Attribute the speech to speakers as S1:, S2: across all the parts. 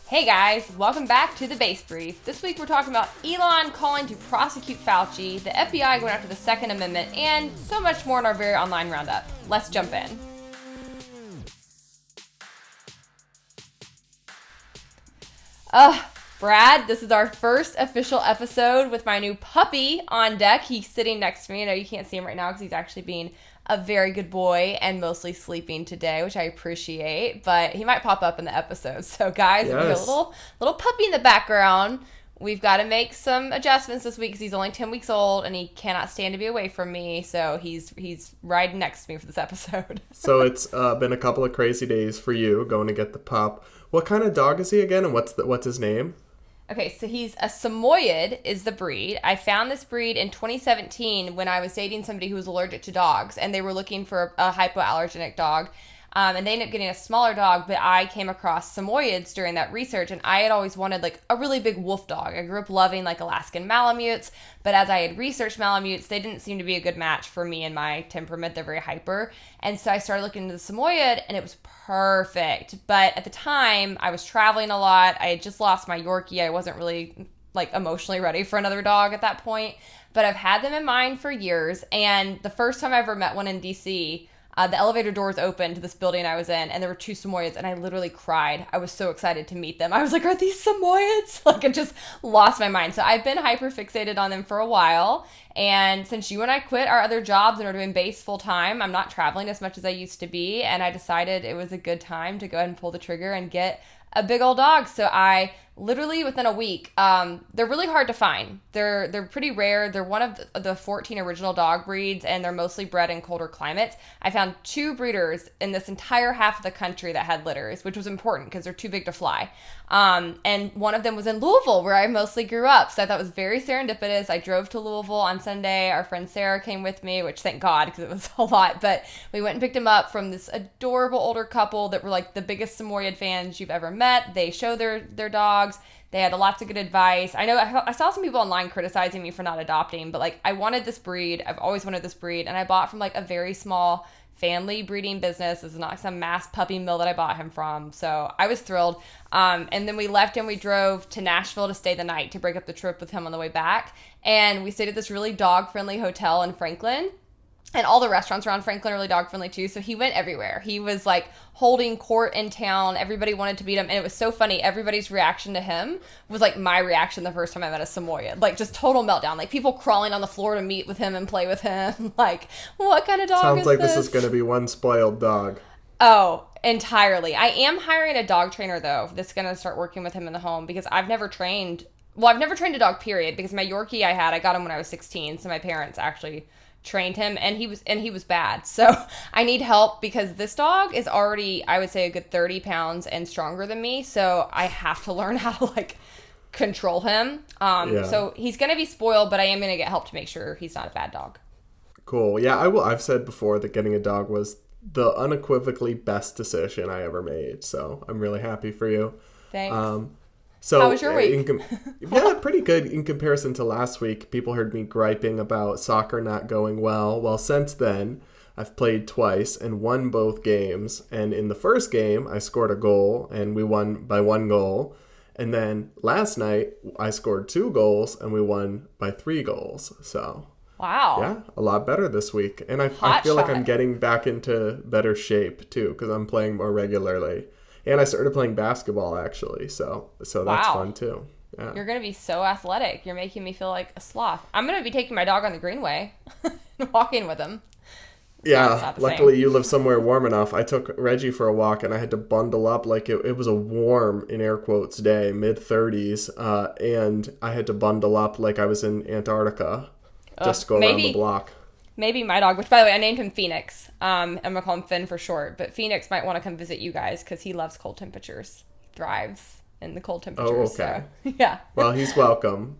S1: Hey guys, welcome back to the Base Brief. This week we're talking about Elon calling to prosecute Fauci, the FBI going after the Second Amendment, and so much more in our very online roundup. Let's jump in. Brad, this is our first official episode with my new puppy on deck. He's sitting next to me. I know you can't see him right now because he's actually being a very good boy and mostly sleeping today, which I appreciate, but he might pop up in the episode. So guys, yes. We have a little puppy in the background. We've got to make some adjustments this week because he's only 10 weeks old and he cannot stand to be away from me. So he's riding next to me for this episode.
S2: So it's been a couple of crazy days for you going to get the pup. What kind of dog is he again, and what's his name?
S1: Okay, so he's a Samoyed is the breed. I found this breed in 2017 when I was dating somebody who was allergic to dogs, and they were looking for a hypoallergenic dog. And they ended up getting a smaller dog, but I came across Samoyeds during that research, and I had always wanted like a really big wolf dog. I grew up loving like Alaskan Malamutes, but as I had researched Malamutes, they didn't seem to be a good match for me and my temperament. They're very hyper. And so I started looking into the Samoyed, and it was perfect. But at the time, I was traveling a lot. I had just lost my Yorkie. I wasn't really like emotionally ready for another dog at that point, but I've had them in mind for years. And the first time I ever met one in DC, the elevator doors opened to this building I was in, and there were two Samoyeds, and I literally cried. I was so excited to meet them. I was like, are these Samoyeds? Like, I just lost my mind. So I've been hyper fixated on them for a while, and since you and I quit our other jobs and are doing base full time, I'm not traveling as much as I used to be, and I decided it was a good time to go ahead and pull the trigger and get a big old dog. So I literally within a week, they're really hard to find. They're pretty rare. They're one of the 14 original dog breeds, and they're mostly bred in colder climates. I found 2 breeders in this entire half of the country that had litters, which was important because they're too big to fly. And one of them was in Louisville, where I mostly grew up. So I thought it was very serendipitous. I drove to Louisville on Sunday. Our friend Sarah came with me, which thank God, because it was a lot. But we went and picked him up from this adorable older couple that were like the biggest Samoyed fans you've ever met. They show their dogs. They had lots of good advice. I know I saw some people online criticizing me for not adopting, but like I wanted this breed. I've always wanted this breed, and I bought from like a very small family breeding business. This is not some mass puppy mill that I bought him from. So I was thrilled. And then we left and we drove to Nashville to stay the night to break up the trip with him on the way back. And we stayed at this really dog-friendly hotel in Franklin. And all the restaurants around Franklin are really dog-friendly too. So he went everywhere. He was like holding court in town. Everybody wanted to meet him. And it was so funny. Everybody's reaction to him was like my reaction the first time I met a Samoyed. Like just total meltdown. Like people crawling on the floor to meet with him and play with him. Like, what kind of dog
S2: Sounds
S1: is
S2: like
S1: this?
S2: This is going to be one spoiled dog.
S1: Oh, entirely. I am hiring a dog trainer though. That's going to start working with him in the home because I've never trained a dog, period. Because my Yorkie I got him when I was 16. So my parents actually trained him, and he was bad. So I need help because this dog is already, I would say, a good 30 pounds and stronger than me. So I have to learn how to like control him. So he's going to be spoiled, but I am going to get help to make sure he's not a bad dog.
S2: Cool. Yeah, I've said before that getting a dog was the unequivocally best decision I ever made. So I'm really happy for you.
S1: Thanks.
S2: So,
S1: how was your week?
S2: Yeah, pretty good in comparison to last week. People heard me griping about soccer not going well. Well, since then, I've played twice and won both games. And in the first game, I scored a goal and we won by 1 goal. And then last night, I scored 2 goals and we won by 3 goals. So,
S1: wow.
S2: Yeah, a lot better this week. And I feel like I'm getting back into better shape, too, because I'm playing more regularly. And I started playing basketball, actually, so that's fun, too. Yeah.
S1: You're going to be so athletic. You're making me feel like a sloth. I'm going to be taking my dog on the Greenway and walking with him.
S2: Yeah, luckily you live somewhere warm enough. I took Reggie for a walk, and I had to bundle up like it was a warm, in air quotes, day, mid-30s, and I had to bundle up like I was in Antarctica just to go around the block.
S1: Maybe my dog, which by the way, I named him Phoenix. I'm going to call him Finn for short. But Phoenix might want to come visit you guys because he loves cold temperatures. He thrives in the cold temperatures.
S2: Oh, okay.
S1: So, yeah.
S2: Well, he's welcome.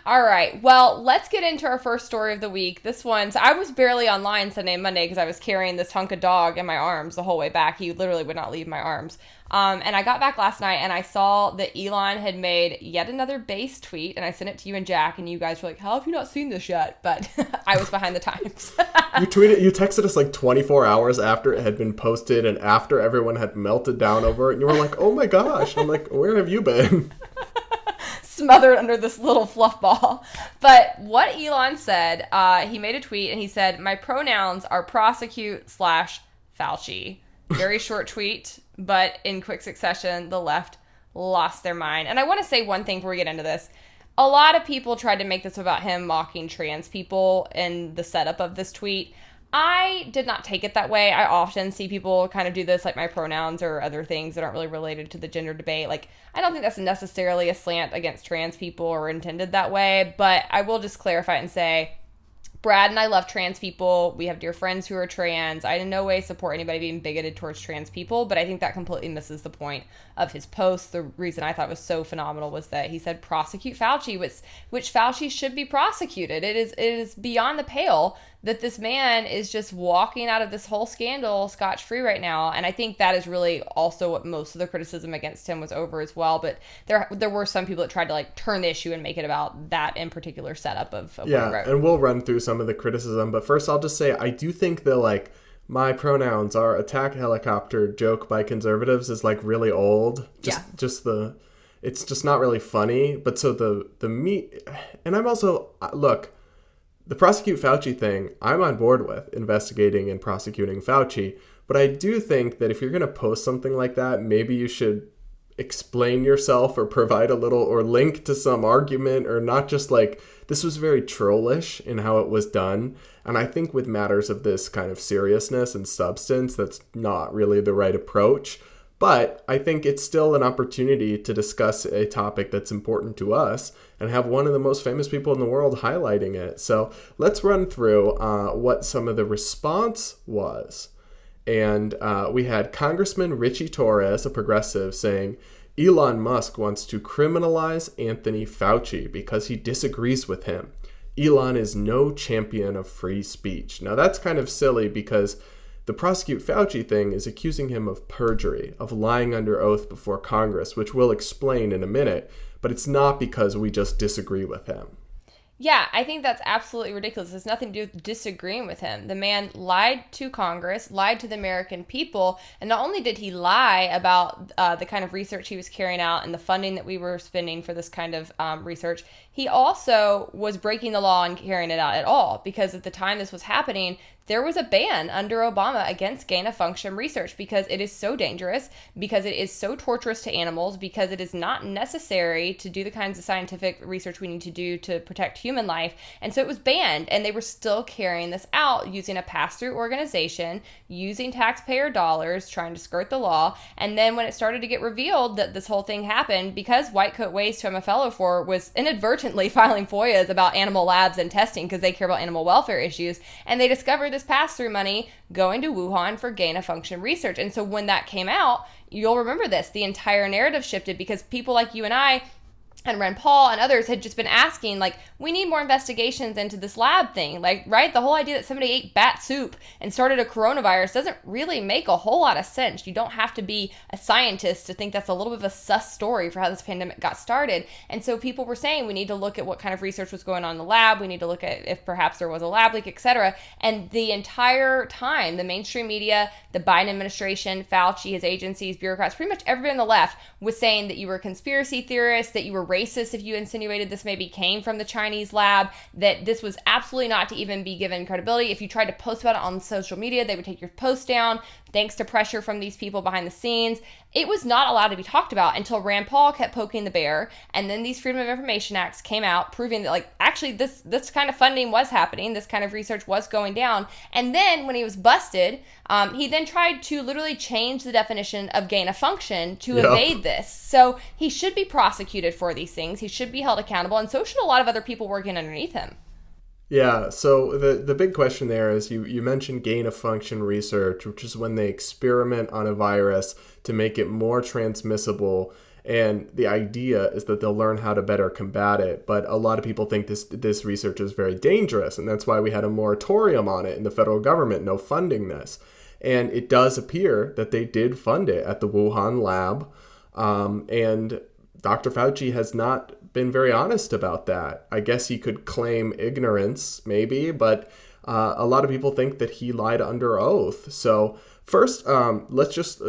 S1: All right. Well, let's get into our first story of the week. This one, so I was barely online Sunday and Monday because I was carrying this hunk of dog in my arms the whole way back. He literally would not leave my arms. And I got back last night and I saw that Elon had made yet another base tweet, and I sent it to you and Jack, and you guys were like, how have you not seen this yet? But I was behind the times.
S2: You texted us like 24 hours after it had been posted and after everyone had melted down over it, and you were like, oh my gosh. I'm like, where have you been?
S1: Smothered under this little fluff ball. But what Elon said, he made a tweet and he said, my pronouns are prosecute/Fauci. Very short tweet, but in quick succession, the left lost their mind. And I want to say one thing before we get into this. A lot of people tried to make this about him mocking trans people in the setup of this tweet. I did not take it that way. I often see people kind of do this, like my pronouns or other things that aren't really related to the gender debate. Like, I don't think that's necessarily a slant against trans people or intended that way, but I will just clarify and say, Brad and I love trans people. We have dear friends who are trans. I in no way support anybody being bigoted towards trans people, but I think that completely misses the point of his post. The reason I thought it was so phenomenal was that he said prosecute Fauci, which Fauci should be prosecuted. It is beyond the pale that this man is just walking out of this whole scandal scotch-free right now. And I think that is really also what most of the criticism against him was over as well. But there were some people that tried to like turn the issue and make it about that in particular setup of what he wrote.
S2: And we'll run through some of the criticism. But first, I'll just say I do think the like my pronouns are attack helicopter joke by conservatives is like really old. It's just not really funny. But so the meat, and I'm also look. The prosecute Fauci thing, I'm on board with investigating and prosecuting Fauci, but I do think that if you're going to post something like that, maybe you should explain yourself or provide a little or link to some argument, or not just like, this was very trollish in how it was done. And I think with matters of this kind of seriousness and substance, that's not really the right approach. But I think it's still an opportunity to discuss a topic that's important to us and have one of the most famous people in the world highlighting it. So let's run through what some of the response was. And we had Congressman Richie Torres, a progressive, saying, Elon Musk wants to criminalize Anthony Fauci because he disagrees with him. Elon is no champion of free speech. Now that's kind of silly because the prosecute Fauci thing is accusing him of perjury, of lying under oath before Congress, which we'll explain in a minute, but it's not because we just disagree with him.
S1: Yeah, I think that's absolutely ridiculous. It has nothing to do with disagreeing with him. The man lied to Congress, lied to the American people, and not only did he lie about the kind of research he was carrying out and the funding that we were spending for this kind of research, he also was breaking the law and carrying it out at all, because at the time this was happening, there was a ban under Obama against gain-of-function research because it is so dangerous, because it is so torturous to animals, because it is not necessary to do the kinds of scientific research we need to do to protect human life. And so it was banned, and they were still carrying this out using a pass-through organization, using taxpayer dollars, trying to skirt the law. And then when it started to get revealed that this whole thing happened, because White Coat Waste, who I'm a fellow for, was inadvertently filing FOIAs about animal labs and testing because they care about animal welfare issues, and they discovered this pass-through money going to Wuhan for gain-of-function research. And so when that came out, you'll remember this, the entire narrative shifted because people like you and I and Rand Paul and others had just been asking, like, we need more investigations into this lab thing. Like, right? The whole idea that somebody ate bat soup and started a coronavirus doesn't really make a whole lot of sense. You don't have to be a scientist to think that's a little bit of a sus story for how this pandemic got started. And so people were saying we need to look at what kind of research was going on in the lab. We need to look at if perhaps there was a lab leak, etc. And the entire time, the mainstream media, the Biden administration, Fauci, his agencies, bureaucrats, pretty much everybody on the left was saying that you were a conspiracy theorist, that you were racist if you insinuated this maybe came from the Chinese lab, that this was absolutely not to even be given credibility. If you tried to post about it on social media, they would take your post down, thanks to pressure from these people behind the scenes. It was not allowed to be talked about until Rand Paul kept poking the bear, and then these Freedom of Information Acts came out proving that, like, actually this kind of funding was happening, this kind of research was going down. And then when he was busted, he then tried to literally change the definition of gain of function to evade this. So he should be prosecuted for these things. He should be held accountable, and so should a lot of other people working underneath him.
S2: Yeah, so the big question there is you mentioned gain-of-function research, which is when they experiment on a virus to make it more transmissible, and the idea is that they'll learn how to better combat it. But a lot of people think this research is very dangerous, and that's why we had a moratorium on it in the federal government, no funding this. And it does appear that they did fund it at the Wuhan lab. And Dr. Fauci has not been very honest about that. I guess he could claim ignorance, maybe, but a lot of people think that he lied under oath. So first, let's just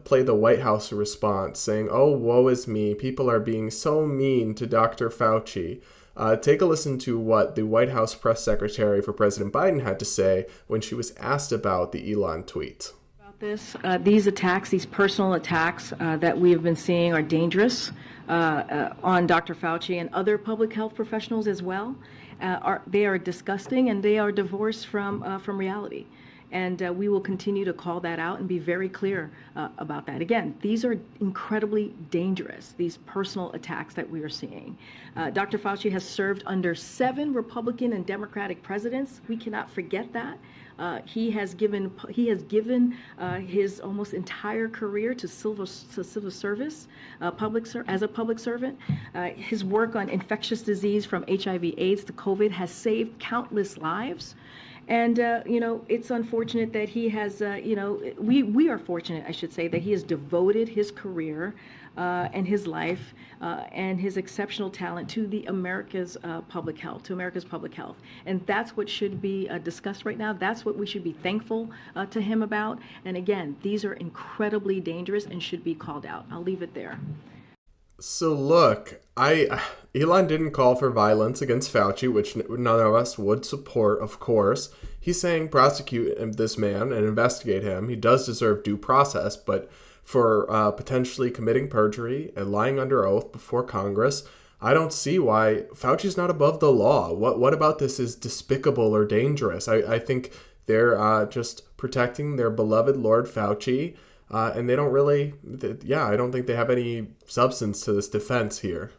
S2: play the White House response saying, "Oh, woe is me. People are being so mean to Dr. Fauci." Take a listen to what the White House press secretary for President Biden had to say when she was asked about the Elon tweet.
S3: These attacks, these personal attacks that we have been seeing are dangerous on Dr. Fauci and other public health professionals as well. They are disgusting and they are divorced from reality. And we will continue to call that out and be very clear about that. Again, these are incredibly dangerous, these personal attacks that we are seeing. Dr. Fauci has served under 7 Republican and Democratic presidents. We cannot forget that. He has given his almost entire career to civil service, as a public servant. His work on infectious disease from HIV/AIDS to COVID has saved countless lives. And, it's unfortunate that he has, we are fortunate, I should say, that he has devoted his career and his life and his exceptional talent to America's public health. And that's what should be discussed right now. That's what we should be thankful to him about. And again, these are incredibly dangerous and should be called out. I'll leave it there.
S2: So look, Elon didn't call for violence against Fauci, which none of us would support, of course. He's saying prosecute this man and investigate him. He does deserve due process, but for potentially committing perjury and lying under oath before Congress, I don't see why Fauci's not above the law. What about this is despicable or dangerous? I think they're just protecting their beloved Lord Fauci. And they don't really, I don't think they have any substance to this defense here.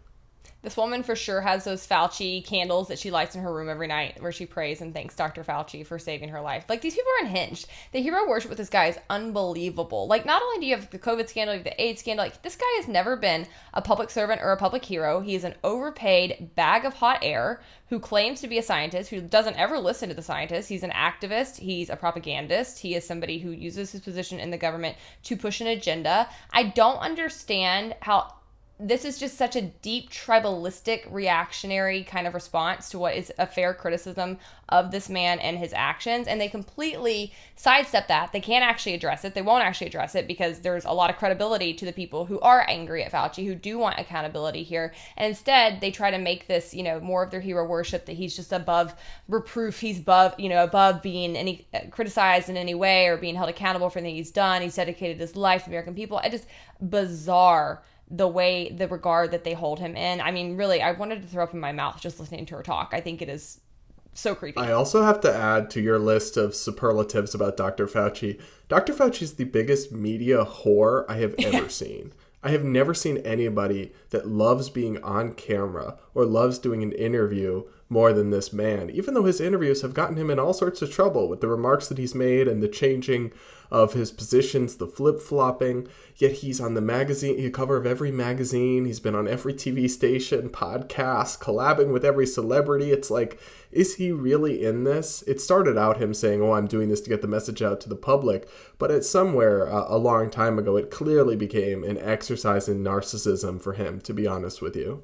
S1: This woman for sure has those Fauci candles that she lights in her room every night where she prays and thanks Dr. Fauci for saving her life. Like, these people are unhinged. The hero worship with this guy is unbelievable. Like, not only do you have the COVID scandal, you have the AIDS scandal, like, this guy has never been a public servant or a public hero. He is an overpaid bag of hot air who claims to be a scientist, who doesn't ever listen to the scientists. He's an activist. He's a propagandist. He is somebody who uses his position in the government to push an agenda. I don't understand how this is just such a deep tribalistic reactionary kind of response to what is a fair criticism of this man and his actions, and they completely sidestep that. They can't actually address it. They won't actually address it because there's a lot of credibility to the people who are angry at Fauci, who do want accountability here, and instead they try to make this, more of their hero worship, that he's just above reproof, he's above being criticized in any way or being held accountable for anything he's done. He's dedicated his life to the American people. It just bizarre the regard that they hold him in. I mean, really, I wanted to throw up in my mouth just listening to her talk. I think it is so creepy.
S2: I also have to add to your list of superlatives about Dr. Fauci. Dr. Fauci is the biggest media whore I have ever seen. I have never seen anybody that loves being on camera or loves doing an interview more than this man, even though his interviews have gotten him in all sorts of trouble with the remarks that he's made and the changing of his positions, the flip-flopping. Yet he's on the cover of every magazine. He's been on every TV station, podcast, collabing with every celebrity. It's like, is he really in this? It started out him saying, "Oh, I'm doing this to get the message out to the public." But it's somewhere a long time ago, it clearly became an exercise in narcissism for him, to be honest with you.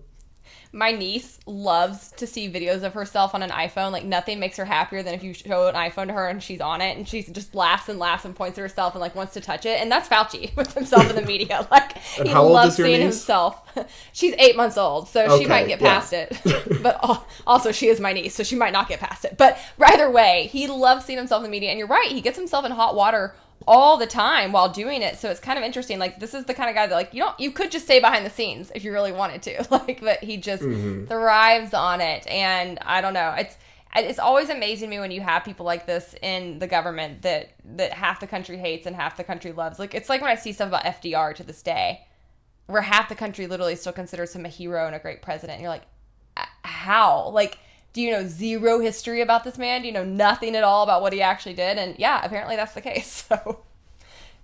S1: My niece loves to see videos of herself on an iPhone. Like, nothing makes her happier than if you show an iPhone to her and she's on it and she just laughs and points at herself and wants to touch it. And that's Fauci with himself in the media. Like,
S2: and
S1: he
S2: how old
S1: loves
S2: is your
S1: seeing
S2: niece?
S1: himself. She's 8 months old, so
S2: Okay,
S1: she might get past it. But also, she is my niece, so she might not get past it. But either way, he loves seeing himself in the media. And you're right, he gets himself in hot water all the time while doing it. So it's kind of interesting. Like, this is the kind of guy that, you could just stay behind the scenes if you really wanted to. But he just thrives on it. And I don't know. It's always amazing me when you have people like this in the government that half the country hates and half the country loves. Like, it's like when I see stuff about FDR to this day, where half the country literally still considers him a hero and a great president. And you're like, how? Like, do you know zero history about this man? Do you know nothing at all about what he actually did? And yeah, apparently that's the case. So,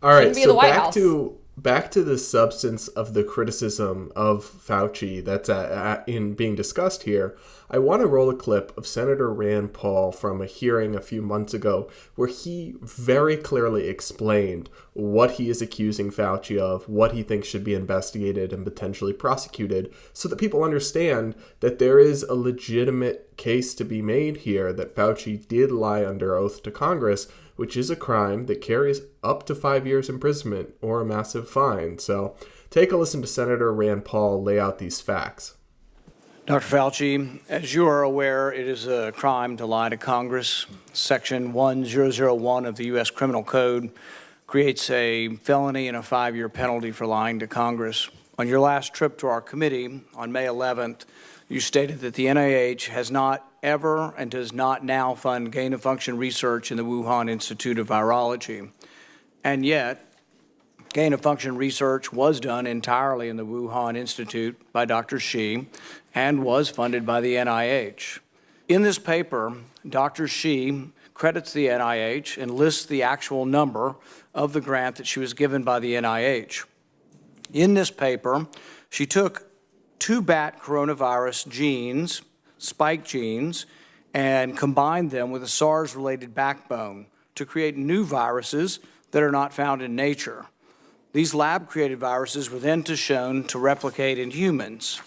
S2: all right, so back to the substance of the criticism of Fauci that's in being discussed here, I want to roll a clip of Senator Rand Paul from a hearing a few months ago where he very clearly explained what he is accusing Fauci of, what he thinks should be investigated and potentially prosecuted, so that people understand that there is a legitimate case to be made here that Fauci did lie under oath to Congress, which is a crime that carries up to 5 years imprisonment or a massive fine. So take a listen to Senator Rand Paul lay out these facts.
S4: Dr. Fauci, as you are aware, it is a crime to lie to Congress. Section 1001 of the U.S. Criminal Code creates a felony and a 5-year penalty for lying to Congress. On your last trip to our committee on May 11th, you stated that the NIH has not ever and does not now fund gain-of-function research in the Wuhan Institute of Virology. And yet, gain-of-function research was done entirely in the Wuhan Institute by Dr. Shi and was funded by the NIH. In this paper, Dr. Shi credits the NIH and lists the actual number of the grant that she was given by the NIH. In this paper, she took 2 bat coronavirus genes, spike genes, and combined them with a SARS-related backbone to create new viruses that are not found in nature. These lab-created viruses were then shown to replicate in humans.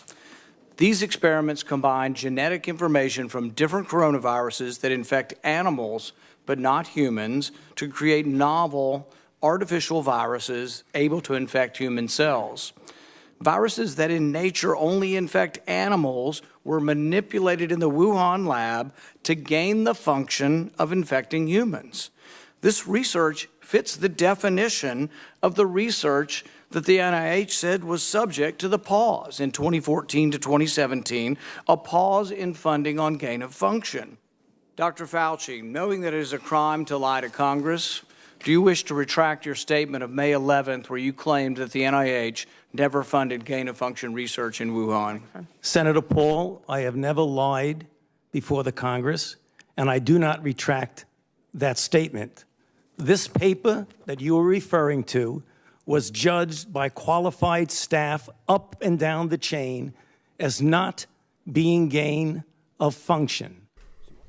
S4: These experiments combined genetic information from different coronaviruses that infect animals but not humans to create novel artificial viruses able to infect human cells. Viruses that in nature only infect animals were manipulated in the Wuhan lab to gain the function of infecting humans. This research fits the definition of the research that the NIH said was subject to the pause in 2014 to 2017, a pause in funding on gain of function. Dr. Fauci, knowing that it is a crime to lie to Congress, do you wish to retract your statement of May 11th where you claimed that the NIH never funded gain-of-function research in Wuhan?
S5: Senator Paul, I have never lied before the Congress, and I do not retract that statement. This paper that you are referring to was judged by qualified staff up and down the chain as not being gain of function.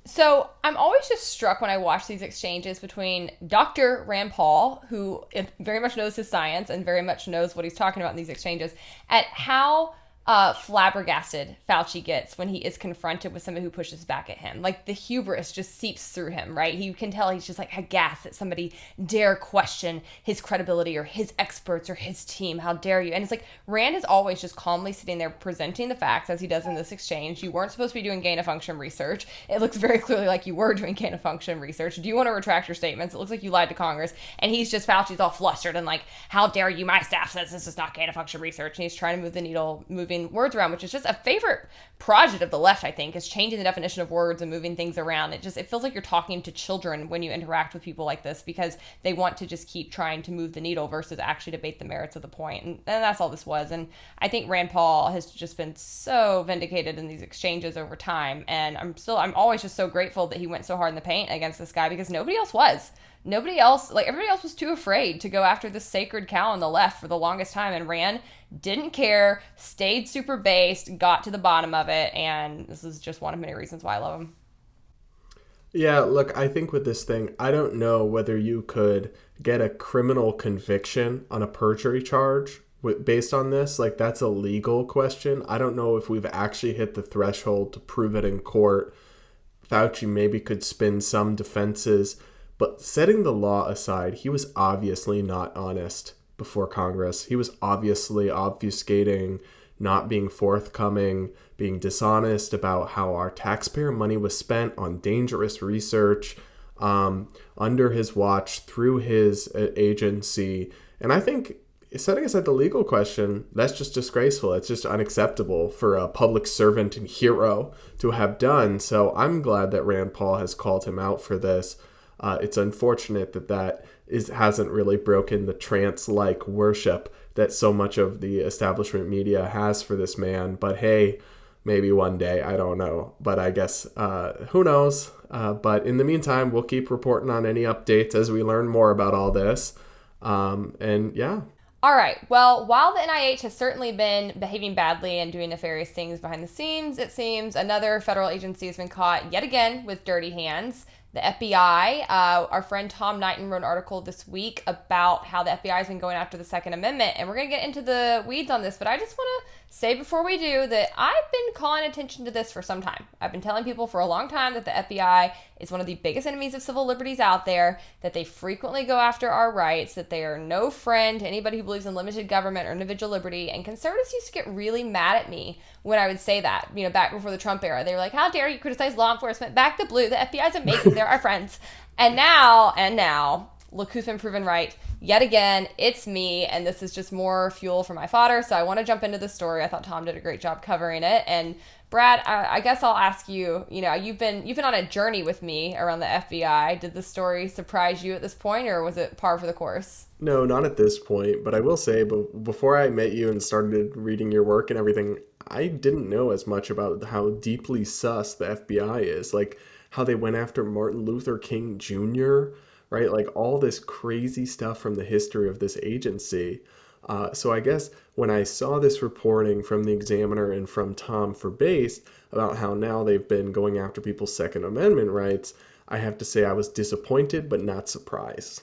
S1: So I'm always just struck when I watch these exchanges between Dr. Rand Paul, who very much knows his science and very much knows what he's talking about in these exchanges, at how flabbergasted Fauci gets when he is confronted with somebody who pushes back at him. Like, the hubris just seeps through him, right? You can tell he's just like aghast that somebody dare question his credibility or his experts or his team. How dare you? And it's like Rand is always just calmly sitting there presenting the facts as he does in this exchange. You weren't supposed to be doing gain-of-function research. It looks very clearly like you were doing gain-of-function research. Do you want to retract your statements? It looks like you lied to Congress. And Fauci's all flustered and like, how dare you? My staff says this is not gain-of-function research. And he's trying to move the needle, moving words around, which is just a favorite project of the left, I think, is changing the definition of words and moving things around. It feels like you're talking to children when you interact with people like this because they want to just keep trying to move the needle versus actually debate the merits of the point. And that's all this was. And I think Rand Paul has just been so vindicated in these exchanges over time. And I'm always just so grateful that he went so hard in the paint against this guy because nobody else was. Everybody else was too afraid to go after this sacred cow on the left for the longest time, and Rand didn't care, stayed super based, got to the bottom of it, and this is just one of many reasons why I love him.
S2: Yeah, look, I think with this thing, I don't know whether you could get a criminal conviction on a perjury charge based on this. Like, that's a legal question. I don't know if we've actually hit the threshold to prove it in court. Fauci maybe could spin some defenses. But setting the law aside, he was obviously not honest before Congress. He was obviously obfuscating, not being forthcoming, being dishonest about how our taxpayer money was spent on dangerous research under his watch, through his agency. And I think, setting aside the legal question, that's just disgraceful. It's just unacceptable for a public servant and hero to have done. So I'm glad that Rand Paul has called him out for this. It's unfortunate that hasn't really broken the trance-like worship that so much of the establishment media has for this man. But hey, maybe one day, I don't know. But I guess, who knows? But in the meantime, we'll keep reporting on any updates as we learn more about all this. And yeah.
S1: All right. Well, while the NIH has certainly been behaving badly and doing nefarious things behind the scenes, it seems another federal agency has been caught yet again with dirty hands. The FBI, our friend Tom Knighton wrote an article this week about how the FBI has been going after the Second Amendment, and we're going to get into the weeds on this, but I just want to say before we do that I've been calling attention to this for some time. I've been telling people for a long time that the FBI is one of the biggest enemies of civil liberties out there, that they frequently go after our rights, that they are no friend to anybody who believes in limited government or individual liberty, and conservatives used to get really mad at me when I would say that, back before the Trump era. They were like, how dare you criticize law enforcement? Back the blue. The FBI is amazing. They're our friends. And now, look who's been proven right. Yet again, it's me, and this is just more fuel for my fodder. So I want to jump into the story. I thought Tom did a great job covering it. And Brad, I guess I'll ask you, you've been on a journey with me around the FBI. Did the story surprise you at this point, or was it par for the course?
S2: No, not at this point, but I will say, before I met you and started reading your work and everything, I didn't know as much about how deeply sus the FBI is, like how they went after Martin Luther King Jr., right? Like all this crazy stuff from the history of this agency. So I guess when I saw this reporting from the Examiner and from Tom for Base about how now they've been going after people's Second Amendment rights, I have to say I was disappointed but not surprised.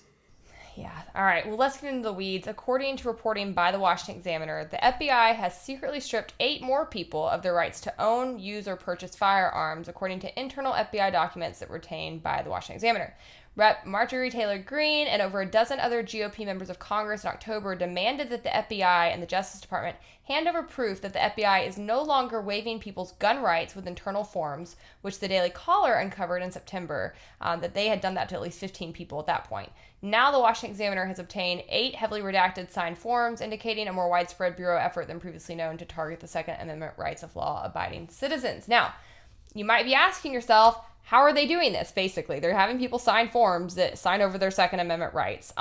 S1: Yeah. All right. Well, let's get into the weeds. According to reporting by the Washington Examiner, the FBI has secretly stripped 8 more people of their rights to own, use, or purchase firearms, according to internal FBI documents that were retained by the Washington Examiner. Rep. Marjorie Taylor Greene and over a dozen other GOP members of Congress in October demanded that the FBI and the Justice Department hand over proof that the FBI is no longer waiving people's gun rights with internal forms, which the Daily Caller uncovered in September, that they had done that to at least 15 people at that point. Now the Washington Examiner has obtained 8 heavily redacted signed forms indicating a more widespread Bureau effort than previously known to target the Second Amendment rights of law-abiding citizens. Now, you might be asking yourself, how are they doing this? Basically, they're having people sign forms that sign over their Second Amendment rights.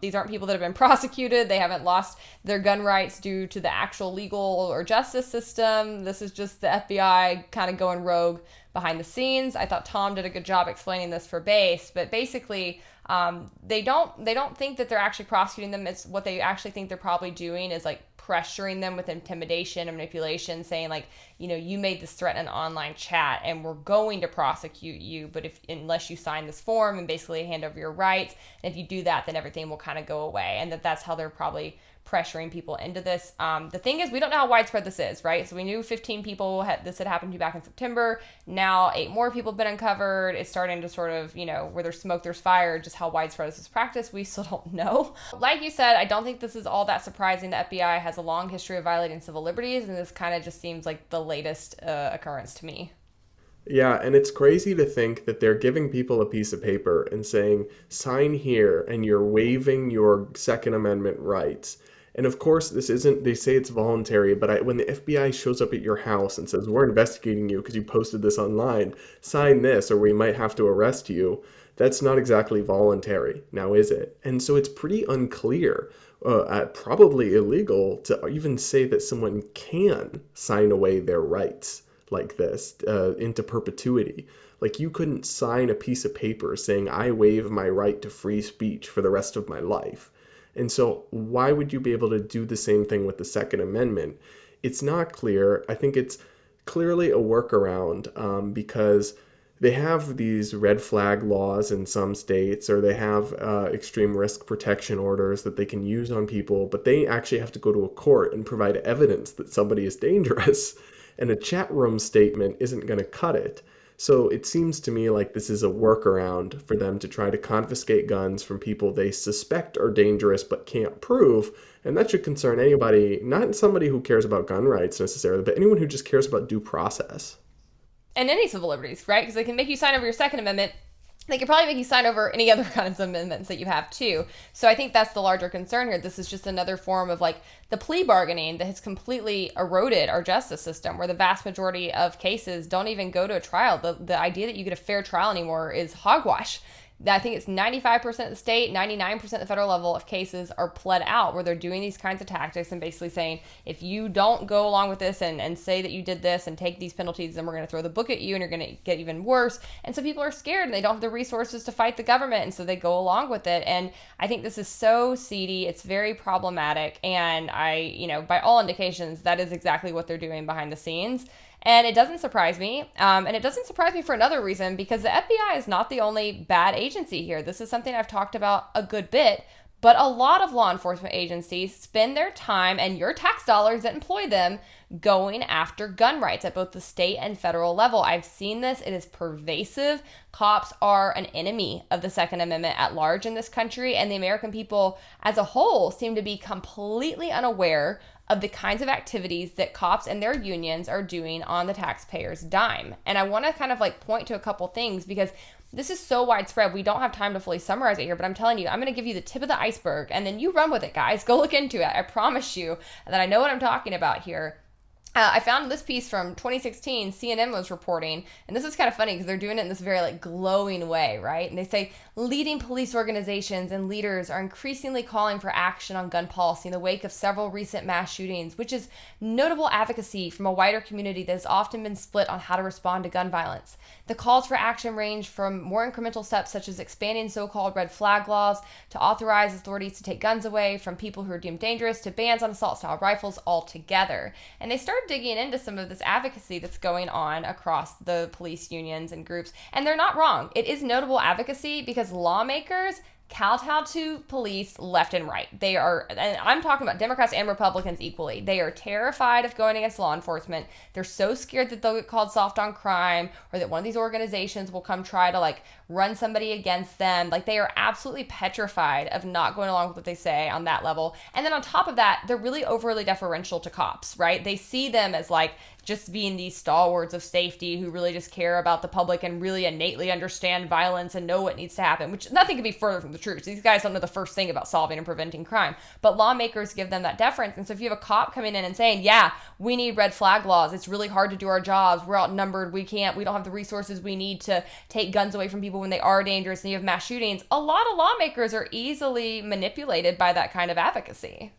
S1: These aren't people that have been prosecuted. They haven't lost their gun rights due to the actual legal or justice system. This is just the FBI kind of going rogue behind the scenes. I thought Tom did a good job explaining this for Base, but basically, they don't think that they're actually prosecuting them. It's what they actually think they're probably doing is like pressuring them with intimidation and manipulation, saying like, you made this threat in an online chat and we're going to prosecute you, but unless you sign this form and basically hand over your rights, and if you do that, then everything will kind of go away, and that's how they're probably pressuring people into this. The thing is, we don't know how widespread this is, right? So we knew 15 people this had happened to back in September. Now 8 more people have been uncovered. It's starting to sort of, where there's smoke, there's fire. Just how widespread this is practiced, we still don't know. Like you said, I don't think this is all that surprising. The FBI has a long history of violating civil liberties, and this kind of just seems like the latest occurrence to me.
S2: Yeah, and it's crazy to think that they're giving people a piece of paper and saying, sign here, and you're waiving your Second Amendment rights. And of course, this isn't, they say it's voluntary, but when the FBI shows up at your house and says, we're investigating you because you posted this online, sign this or we might have to arrest you, that's not exactly voluntary, now is it? And so it's pretty unclear, probably illegal to even say that someone can sign away their rights like this into perpetuity. Like you couldn't sign a piece of paper saying, I waive my right to free speech for the rest of my life. And so why would you be able to do the same thing with the Second Amendment? It's not clear. I think it's clearly a workaround because they have these red flag laws in some states, or they have extreme risk protection orders that they can use on people, but they actually have to go to a court and provide evidence that somebody is dangerous. And a chat room statement isn't going to cut it. So it seems to me like this is a workaround for them to try to confiscate guns from people they suspect are dangerous but can't prove. And that should concern anybody, not somebody who cares about gun rights necessarily, but anyone who just cares about due process.
S1: And any civil liberties, right? Because they can make you sign over your Second Amendment. They could probably make you sign over any other kinds of amendments that you have too. So I think that's the larger concern here. This is just another form of like the plea bargaining that has completely eroded our justice system, where the vast majority of cases don't even go to a trial. The idea that you get a fair trial anymore is hogwash. I think it's 95% of the state, 99% of the federal level of cases are pled out where they're doing these kinds of tactics and basically saying, if you don't go along with this and say that you did this and take these penalties, then we're going to throw the book at you and you're going to get even worse. And so people are scared and they don't have the resources to fight the government. And so they go along with it. And I think this is so seedy. It's very problematic. And by all indications, that is exactly what they're doing behind the scenes. And it doesn't surprise me. And it doesn't surprise me for another reason, because the FBI is not the only bad agency here. This is something I've talked about a good bit, but a lot of law enforcement agencies spend their time and your tax dollars that employ them going after gun rights at both the state and federal level. I've seen this. It is pervasive. Cops are an enemy of the Second Amendment at large in this country, and the American people as a whole seem to be completely unaware of the kinds of activities that cops and their unions are doing on the taxpayer's dime. And I want to kind of point to a couple things, because this is so widespread. We don't have time to fully summarize it here, but I'm telling you, I'm going to give you the tip of the iceberg, and then you run with it, guys. Go look into it. I promise you that I know what I'm talking about here. I found this piece from 2016, CNN was reporting, and this is kind of funny because they're doing it in this very glowing way, right? And they say, leading police organizations and leaders are increasingly calling for action on gun policy in the wake of several recent mass shootings, which is notable advocacy from a wider community that has often been split on how to respond to gun violence. The calls for action range from more incremental steps such as expanding so-called red flag laws to authorize authorities to take guns away from people who are deemed dangerous to bans on assault-style rifles altogether. And they started digging into some of this advocacy that's going on across the police unions and groups. And they're not wrong. It is notable advocacy because lawmakers kowtow to police left and right. They are, and I'm talking about Democrats and Republicans equally, they are terrified of going against law enforcement. They're so scared that they'll get called soft on crime, or that one of these organizations will come try to run somebody against them. They are absolutely petrified of not going along with what they say on that level. And then on top of that, they're really overly deferential to cops, right? They see them as just being these stalwarts of safety who really just care about the public and really innately understand violence and know what needs to happen, which nothing could be further from the truth. These guys don't know the first thing about solving and preventing crime, but lawmakers give them that deference. And so if you have a cop coming in and saying, yeah, we need red flag laws, it's really hard to do our jobs, we're outnumbered, we don't have the resources we need to take guns away from people when they are dangerous, and you have mass shootings, a lot of lawmakers are easily manipulated by that kind of advocacy.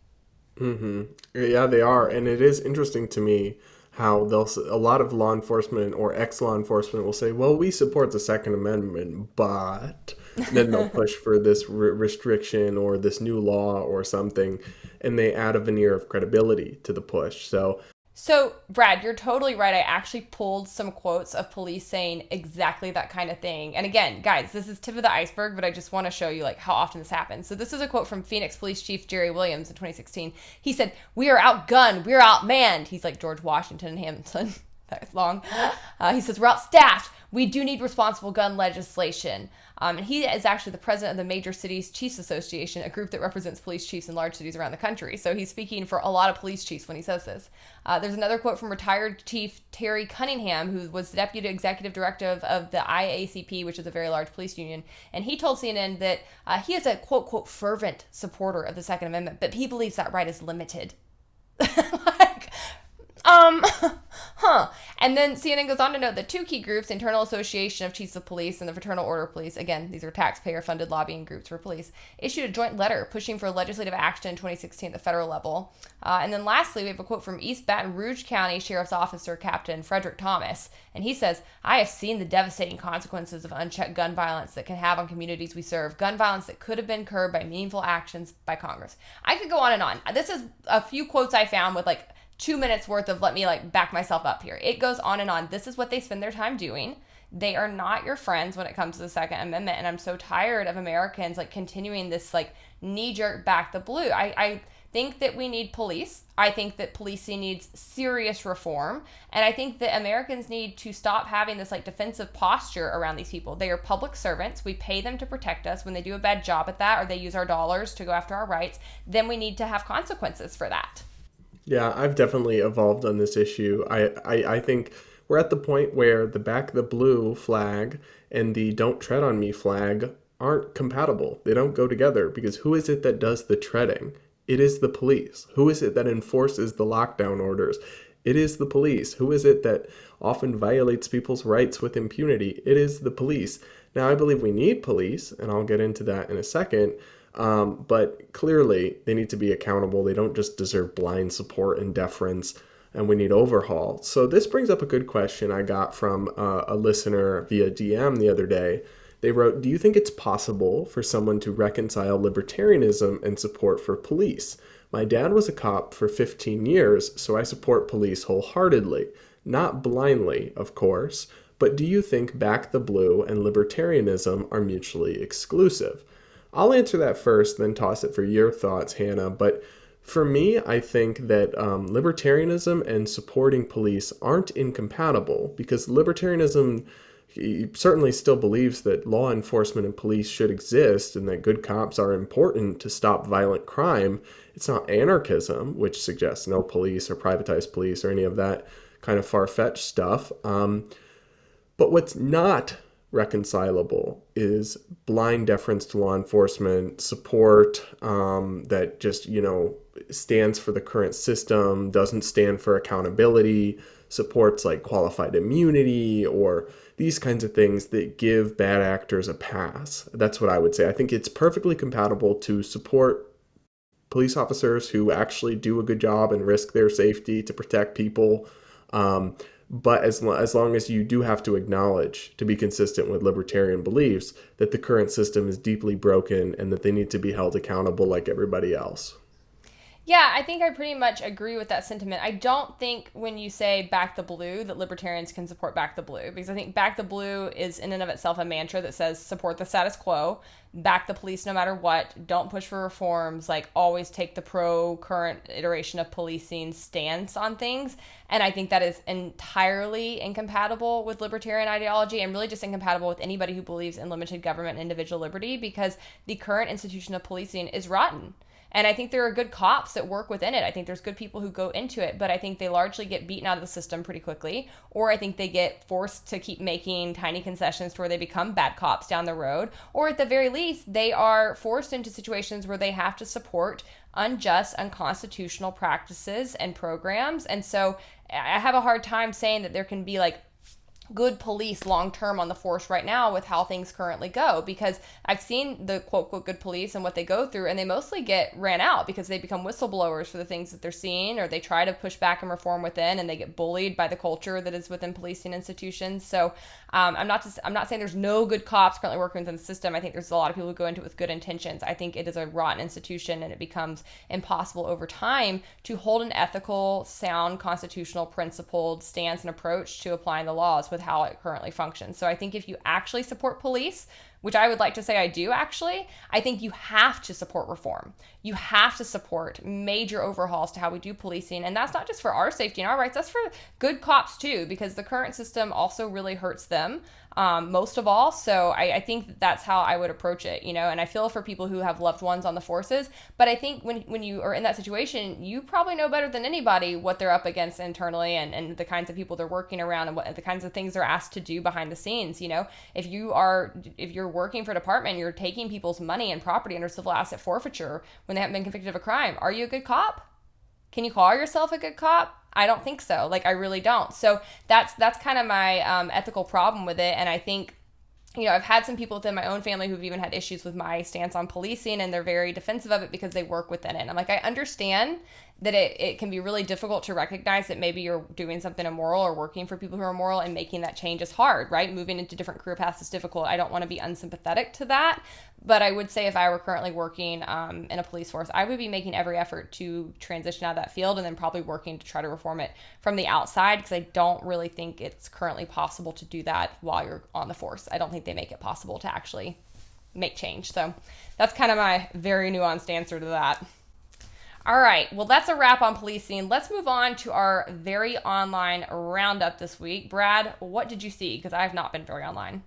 S2: Mm-hmm. Yeah, they are. And it is interesting to me how a lot of law enforcement or ex-law enforcement will say, well, we support the Second Amendment, but then they'll push for this restriction or this new law or something, and they add a veneer of credibility to the push. So,
S1: Brad, you're totally right. I actually pulled some quotes of police saying exactly that kind of thing. And again, guys, this is tip of the iceberg, but I just want to show you how often this happens. So this is a quote from Phoenix Police Chief Jerry Williams in 2016. He said, "We are outgunned. We are outmanned." He's like George Washington and Hamilton. That's long. He says, "We're outstaffed. We do need responsible gun legislation." And he is actually the president of the Major Cities Chiefs Association, a group that represents police chiefs in large cities around the country. So he's speaking for a lot of police chiefs when he says this. There's another quote from retired Chief Terry Cunningham, who was the deputy executive director of the IACP, which is a very large police union. And he told CNN that he is a quote, fervent supporter of the Second Amendment, but he believes that right is limited. And then CNN goes on to note that two key groups, the Internal Association of Chiefs of Police and the Fraternal Order of Police, again, these are taxpayer-funded lobbying groups for police, issued a joint letter pushing for legislative action in 2016 at the federal level. And then lastly, we have a quote from East Baton Rouge County Sheriff's Officer Captain Frederick Thomas, and he says, "I have seen the devastating consequences of unchecked gun violence that can have on communities we serve, gun violence that could have been curbed by meaningful actions by Congress." I could go on and on. This is a few quotes I found with 2 minutes worth of let me back myself up here. It goes on and on. This is what they spend their time doing. They are not your friends when it comes to the Second Amendment. And I'm so tired of Americans continuing this knee-jerk back the blue. I think that we need police. I think that policing needs serious reform. And I think that Americans need to stop having this defensive posture around these people. They are public servants. We pay them to protect us. When they do a bad job at that, or they use our dollars to go after our rights, then we need to have consequences for that.
S2: Yeah, I've definitely evolved on this issue. I think we're at the point where the back the blue flag and the don't tread on me flag aren't compatible. They don't go together, because who is it that does the treading? It is the police. Who is it that enforces the lockdown orders? It is the police. Who is it that often violates people's rights with impunity? It is the police. Now, I believe we need police, and I'll get into that in a second. But clearly, they need to be accountable. They don't just deserve blind support and deference, and we need overhaul. So this brings up a good question I got from a listener via DM the other day. They wrote, do you think it's possible for someone to reconcile libertarianism and support for police? My dad was a cop for 15 years, so I support police wholeheartedly. Not blindly, of course, but do you think back the blue and libertarianism are mutually exclusive? I'll answer that first, then toss it for your thoughts, Hannah. But for me, I think that libertarianism and supporting police aren't incompatible, because libertarianism certainly still believes that law enforcement and police should exist and that good cops are important to stop violent crime. It's not anarchism, which suggests no police or privatized police or any of that kind of far-fetched stuff. But what's not reconcilable is blind deference to law enforcement, support that just, stands for the current system, doesn't stand for accountability, supports like qualified immunity or these kinds of things that give bad actors a pass. That's what I would say. I think it's perfectly compatible to support police officers who actually do a good job and risk their safety to protect people. But as long as you do have to acknowledge, to be consistent with libertarian beliefs, that the current system is deeply broken and that they need to be held accountable like everybody else.
S1: Yeah, I think I pretty much agree with that sentiment. I don't think when you say back the blue that libertarians can support back the blue, because I think back the blue is in and of itself a mantra that says support the status quo, back the police no matter what, don't push for reforms, like always take the pro-current iteration of policing stance on things. And I think that is entirely incompatible with libertarian ideology and really just incompatible with anybody who believes in limited government and individual liberty, because the current institution of policing is rotten. And I think there are good cops that work within it. I think there's good people who go into it, but I think they largely get beaten out of the system pretty quickly, or I think they get forced to keep making tiny concessions to where they become bad cops down the road, or at the very least, they are forced into situations where they have to support unjust, unconstitutional practices and programs. And so I have a hard time saying that there can be like good police long-term on the force right now with how things currently go, because I've seen the quote good police and what they go through, and they mostly get ran out because they become whistleblowers for the things that they're seeing, or they try to push back and reform within, and they get bullied by the culture that is within policing institutions. So I'm not saying there's no good cops currently working within the system. I think there's a lot of people who go into it with good intentions. I think it is a rotten institution, and it becomes impossible over time to hold an ethical, sound, constitutional, principled stance and approach to applying the laws with how it currently functions. So I think if you actually support police, which I would like to say I do actually, I think you have to support reform. You have to support major overhauls to how we do policing. And that's not just for our safety and our rights, that's for good cops too, because the current system also really hurts them most of all. So I think that's how I would approach it, and I feel for people who have loved ones on the forces. But I think when you are in that situation, you probably know better than anybody what they're up against internally and the kinds of people they're working around and what the kinds of things they're asked to do behind the scenes. If you're working for a department, you're taking people's money and property under civil asset forfeiture when they haven't been convicted of a crime. Are you a good cop? Can you call yourself a good cop? I don't think so. I really don't. So that's kind of my ethical problem with it. And I think, I've had some people within my own family who've even had issues with my stance on policing, and they're very defensive of it because they work within it. And I'm like, I understand that it can be really difficult to recognize that maybe you're doing something immoral or working for people who are immoral, and making that change is hard, right? Moving into different career paths is difficult. I don't want to be unsympathetic to that. But I would say if I were currently working in a police force, I would be making every effort to transition out of that field, and then probably working to try to reform it from the outside, because I don't really think it's currently possible to do that while you're on the force. I don't think they make it possible to actually make change. So that's kind of my very nuanced answer to that. All right, well, that's a wrap on policing. Let's move on to our very online roundup this week. Brad, what did you see? Because I have not been very online.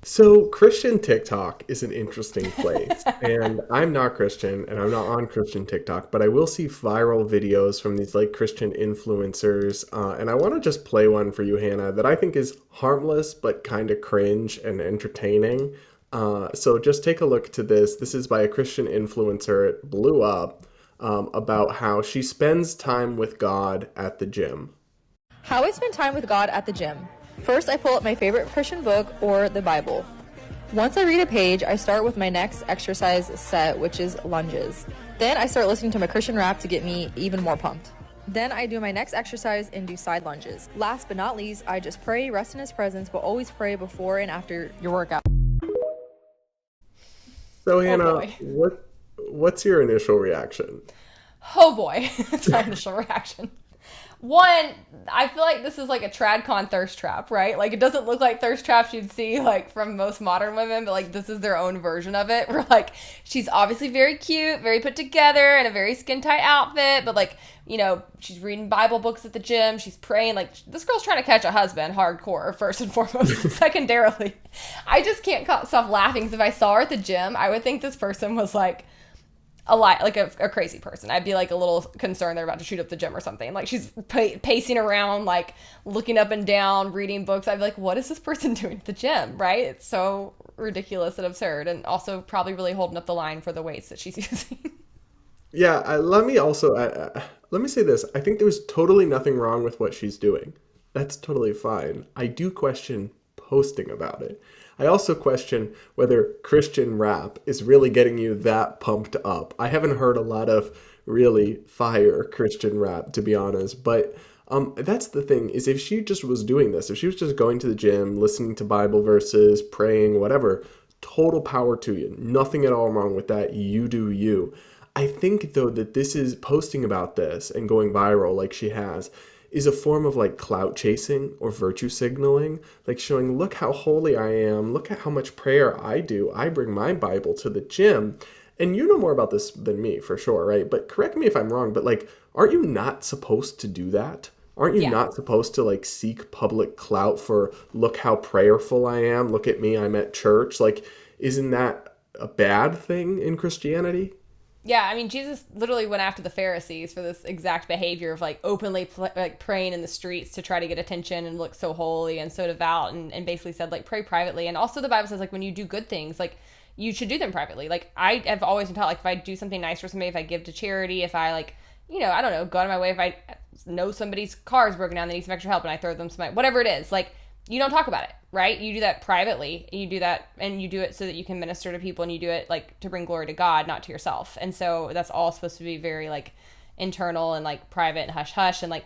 S2: So Christian TikTok is an interesting place, and I'm not Christian, and I'm not on Christian TikTok, but I will see viral videos from these Christian influencers, and I want to just play one for you, Hannah, that I think is harmless but kind of cringe and entertaining. So just take a look to this. This is by a Christian influencer. It blew up about how she spends time with God at the gym.
S6: How I spend time with God at the gym. First, I pull up my favorite Christian book or the Bible. Once I read a page, I start with my next exercise set, which is lunges. Then I start listening to my Christian rap to get me even more pumped. Then I do my next exercise and do side lunges. Last but not least, I just pray, rest in his presence, but always pray before and after your workout.
S2: So Hannah, what's your initial reaction?
S1: Oh boy, that's my initial reaction. One, I feel like this is like a TradCon thirst trap, right? Like, it doesn't look like thirst traps you'd see like from most modern women, but like this is their own version of it. Where like she's obviously very cute, very put together, in a very skin tight outfit, but like, you know, she's reading Bible books at the gym, she's praying. Like, this girl's trying to catch a husband hardcore, first and foremost. Secondarily, I just can't stop laughing because if I saw her at the gym, I would think this person was like a crazy person. I'd be like a little concerned they're about to shoot up the gym or something. Like, she's pacing around, like looking up and down, reading books. I'd be like, what is this person doing at the gym, right? It's so ridiculous and absurd, and also probably really holding up the line for the weights that she's using.
S2: Yeah, let me say this. I think there's totally nothing wrong with what she's doing. That's totally fine. I do question posting about it. I also question whether Christian rap is really getting you that pumped up. I haven't heard a lot of really fire Christian rap, to be honest. But that's the thing, is if she just was doing this, if she was just going to the gym, listening to Bible verses, praying, whatever, total power to you. Nothing at all wrong with that. You do you. I think, though, that this is posting about this and going viral like she has is a form of like clout chasing or virtue signaling, like showing, look how holy I am, look at how much prayer I do. I bring my Bible to the gym. And you know more about this than me, for sure, right? But correct me if I'm wrong, but like, aren't you not supposed to do that? Aren't you not supposed to like seek public clout for, look how prayerful I am, look at me, I'm at church? Like, isn't that a bad thing in Christianity?
S1: Yeah, I mean, Jesus literally went after the Pharisees for this exact behavior of like openly like praying in the streets to try to get attention and look so holy and so devout, and basically said like pray privately. And also the Bible says like when you do good things, like you should do them privately. Like, I have always been taught, like if I do something nice for somebody, if I give to charity, if I like, you know, I don't know, go out of my way, if I know somebody's car is broken down, they need some extra help, and I throw them some, whatever it is, like, you don't talk about it, right? You do that privately. You do that, and you do it so that you can minister to people, and you do it like to bring glory to God, not to yourself. And so that's all supposed to be very like internal and like private and hush hush. And like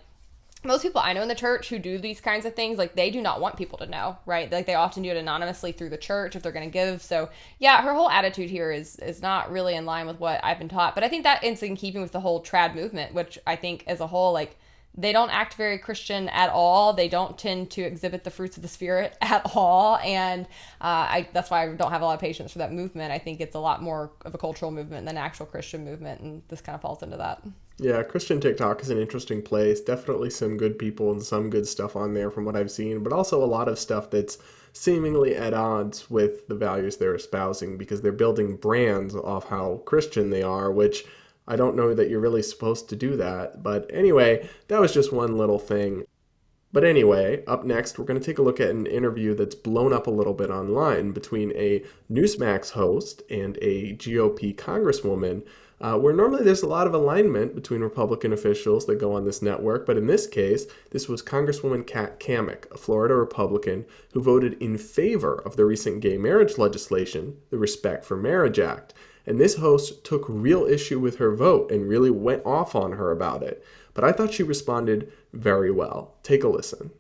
S1: most people I know in the church who do these kinds of things, like they do not want people to know, right? Like they often do it anonymously through the church if they're going to give. So yeah, her whole attitude here is not really in line with what I've been taught. But I think that is in keeping with the whole trad movement, which I think as a whole, like, they don't act very Christian at all. They don't tend to exhibit the fruits of the Spirit at all. And that's why I don't have a lot of patience for that movement. I think it's a lot more of a cultural movement than an actual Christian movement. And this kind of falls into that.
S2: Yeah, Christian TikTok is an interesting place. Definitely some good people and some good stuff on there from what I've seen. But also a lot of stuff that's seemingly at odds with the values they're espousing, because they're building brands off how Christian they are, which I don't know that you're really supposed to do that. But anyway, that was just one little thing. But anyway, up next, we're going to take a look at an interview that's blown up a little bit online between a Newsmax host and a GOP congresswoman, where normally there's a lot of alignment between Republican officials that go on this network. But in this case, this was Congresswoman Kat Cammack, a Florida Republican, who voted in favor of the recent gay marriage legislation, the Respect for Marriage Act. And this host took real issue with her vote and really went off on her about it. But I thought she responded very well. Take a listen.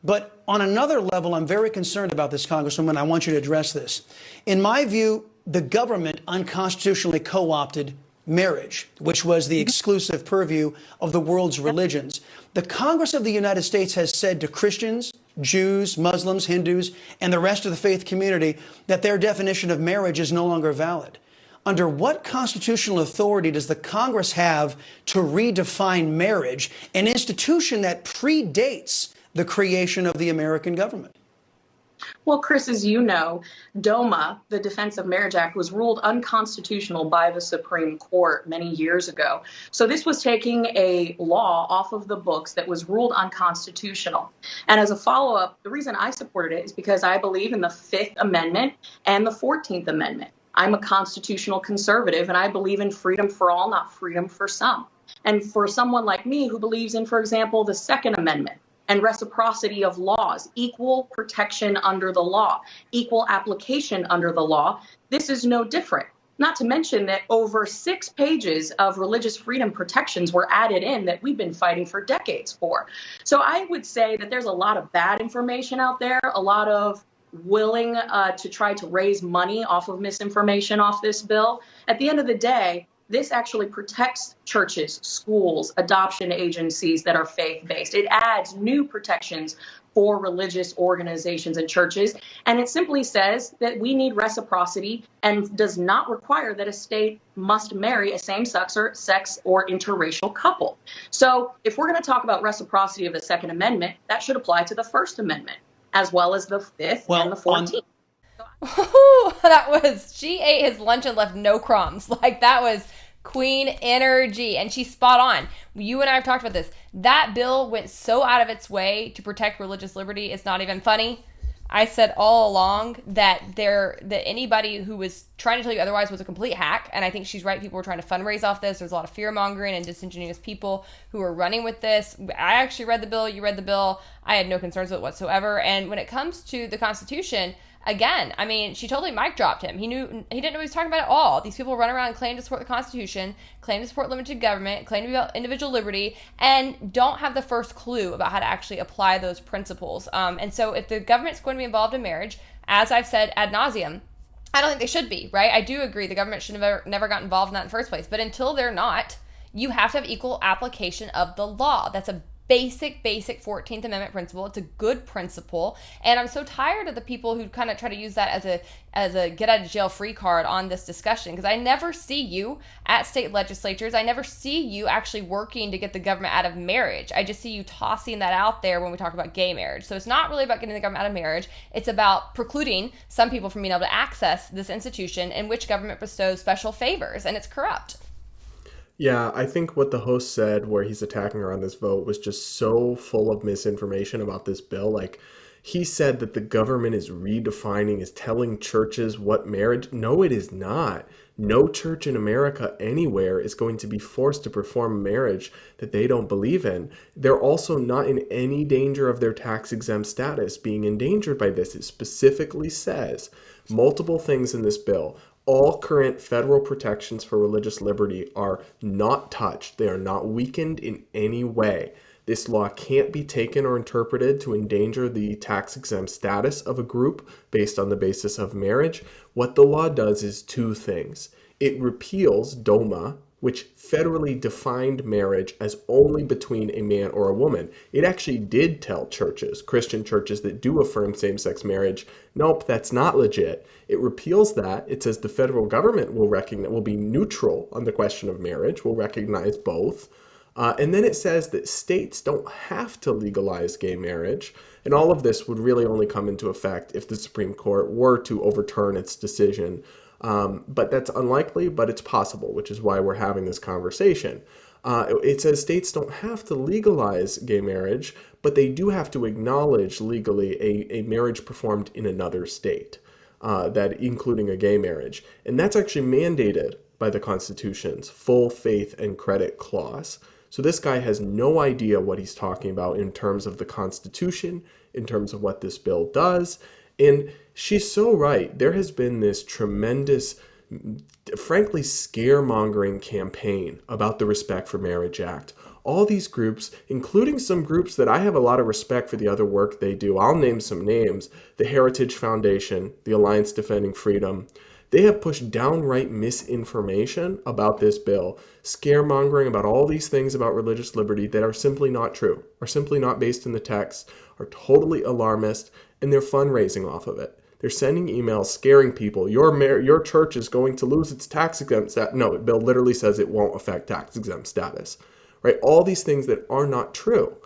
S7: But on another level, I'm very concerned about this, Congresswoman. I want you to address this. In my view, the government unconstitutionally co-opted marriage, which was the exclusive purview of the world's religions. The Congress of the United States has said to Christians, Jews, Muslims, Hindus, and the rest of the faith community that their definition of marriage is no longer valid. Under what constitutional authority does the Congress have to redefine marriage, an institution that predates the creation of the American government?
S8: Well, Chris, as you know, DOMA, the Defense of Marriage Act, was ruled unconstitutional by the Supreme Court many years ago. So this was taking a law off of the books that was ruled unconstitutional. And as a follow-up, the reason I supported it is because I believe in the Fifth Amendment and the 14th Amendment. I'm a constitutional conservative, and I believe in freedom for all, not freedom for some. And for someone like me who believes in, for example, the Second Amendment and reciprocity of laws, equal protection under the law, equal application under the law. This is no different. Not to mention that over 6 pages of religious freedom protections were added in that we've been fighting for decades for. So I would say that there's a lot of bad information out there, a lot of willing to try to raise money off of misinformation off this bill. At the end of the day, this actually protects churches, schools, adoption agencies that are faith-based. It adds new protections for religious organizations and churches. And it simply says that we need reciprocity and does not require that a state must marry a same-sex or interracial couple. So if we're going to talk about reciprocity of the Second Amendment, that should apply to the First Amendment, as well as the Fifth and the 14th.
S1: She ate his lunch and left no crumbs. Like, that was queen energy, and she's spot on. You and I have talked about this. That bill went so out of its way to protect religious liberty, it's not even funny. I said all along that anybody who was trying to tell you otherwise was a complete hack, and I think she's right. People were trying to fundraise off this. There's a lot of fear-mongering and disingenuous people who are running with this. I actually read the bill. You read the bill. I had no concerns with it whatsoever. And when it comes to the Constitution, again, I mean, she totally mic dropped him. He didn't know what he was talking about at all. These people run around and claim to support the Constitution, claim to support limited government, claim to be about individual liberty, and don't have the first clue about how to actually apply those principles. And so if the government's going to be involved in marriage, as I've said ad nauseum, I don't think they should be, right? I do agree the government should have never got involved in that in the first place. But until they're not, you have to have equal application of the law. That's a basic 14th Amendment principle. It's a good principle. And I'm so tired of the people who kind of try to use that as a get out of jail free card on this discussion, because I never see you at state legislatures. I never see you actually working to get the government out of marriage. I just see you tossing that out there when we talk about gay marriage. So it's not really about getting the government out of marriage. It's about precluding some people from being able to access this institution in which government bestows special favors, and it's corrupt.
S2: Yeah, I think what the host said where he's attacking her on this vote was just so full of misinformation about this bill. Like, he said that the government is redefining, is telling churches what marriage. No, it is not. No church in America anywhere is going to be forced to perform marriage that they don't believe in. They're also not in any danger of their tax-exempt status being endangered by this. It specifically says multiple things in this bill. All current federal protections for religious liberty are not touched. They are not weakened in any way. This law can't be taken or interpreted to endanger the tax-exempt status of a group based on the basis of marriage. What the law does is 2 things. It repeals DOMA, which federally defined marriage as only between a man or a woman. It actually did tell churches, Christian churches that do affirm same-sex marriage, nope, that's not legit. It repeals that. It says the federal government will be neutral on the question of marriage, will recognize both. And then it says that states don't have to legalize gay marriage. And all of this would really only come into effect if the Supreme Court were to overturn its decision. But that's unlikely, but it's possible, which is why we're having this conversation. It says states don't have to legalize gay marriage, but they do have to acknowledge legally a marriage performed in another state, that including a gay marriage. And that's actually mandated by the Constitution's full faith and credit clause. So this guy has no idea what he's talking about in terms of the Constitution, in terms of what this bill does. And she's so right. There has been this tremendous, frankly, scaremongering campaign about the Respect for Marriage Act. All these groups, including some groups that I have a lot of respect for the other work they do. I'll name some names. The Heritage Foundation, the Alliance Defending Freedom. They have pushed downright misinformation about this bill, scaremongering about all these things about religious liberty that are simply not true, are simply not based in the text, are totally alarmist, and they're fundraising off of it. They're sending emails scaring people. Your church is going to lose its tax-exempt status. No, the bill literally says it won't affect tax-exempt status, right? All these things that are not true.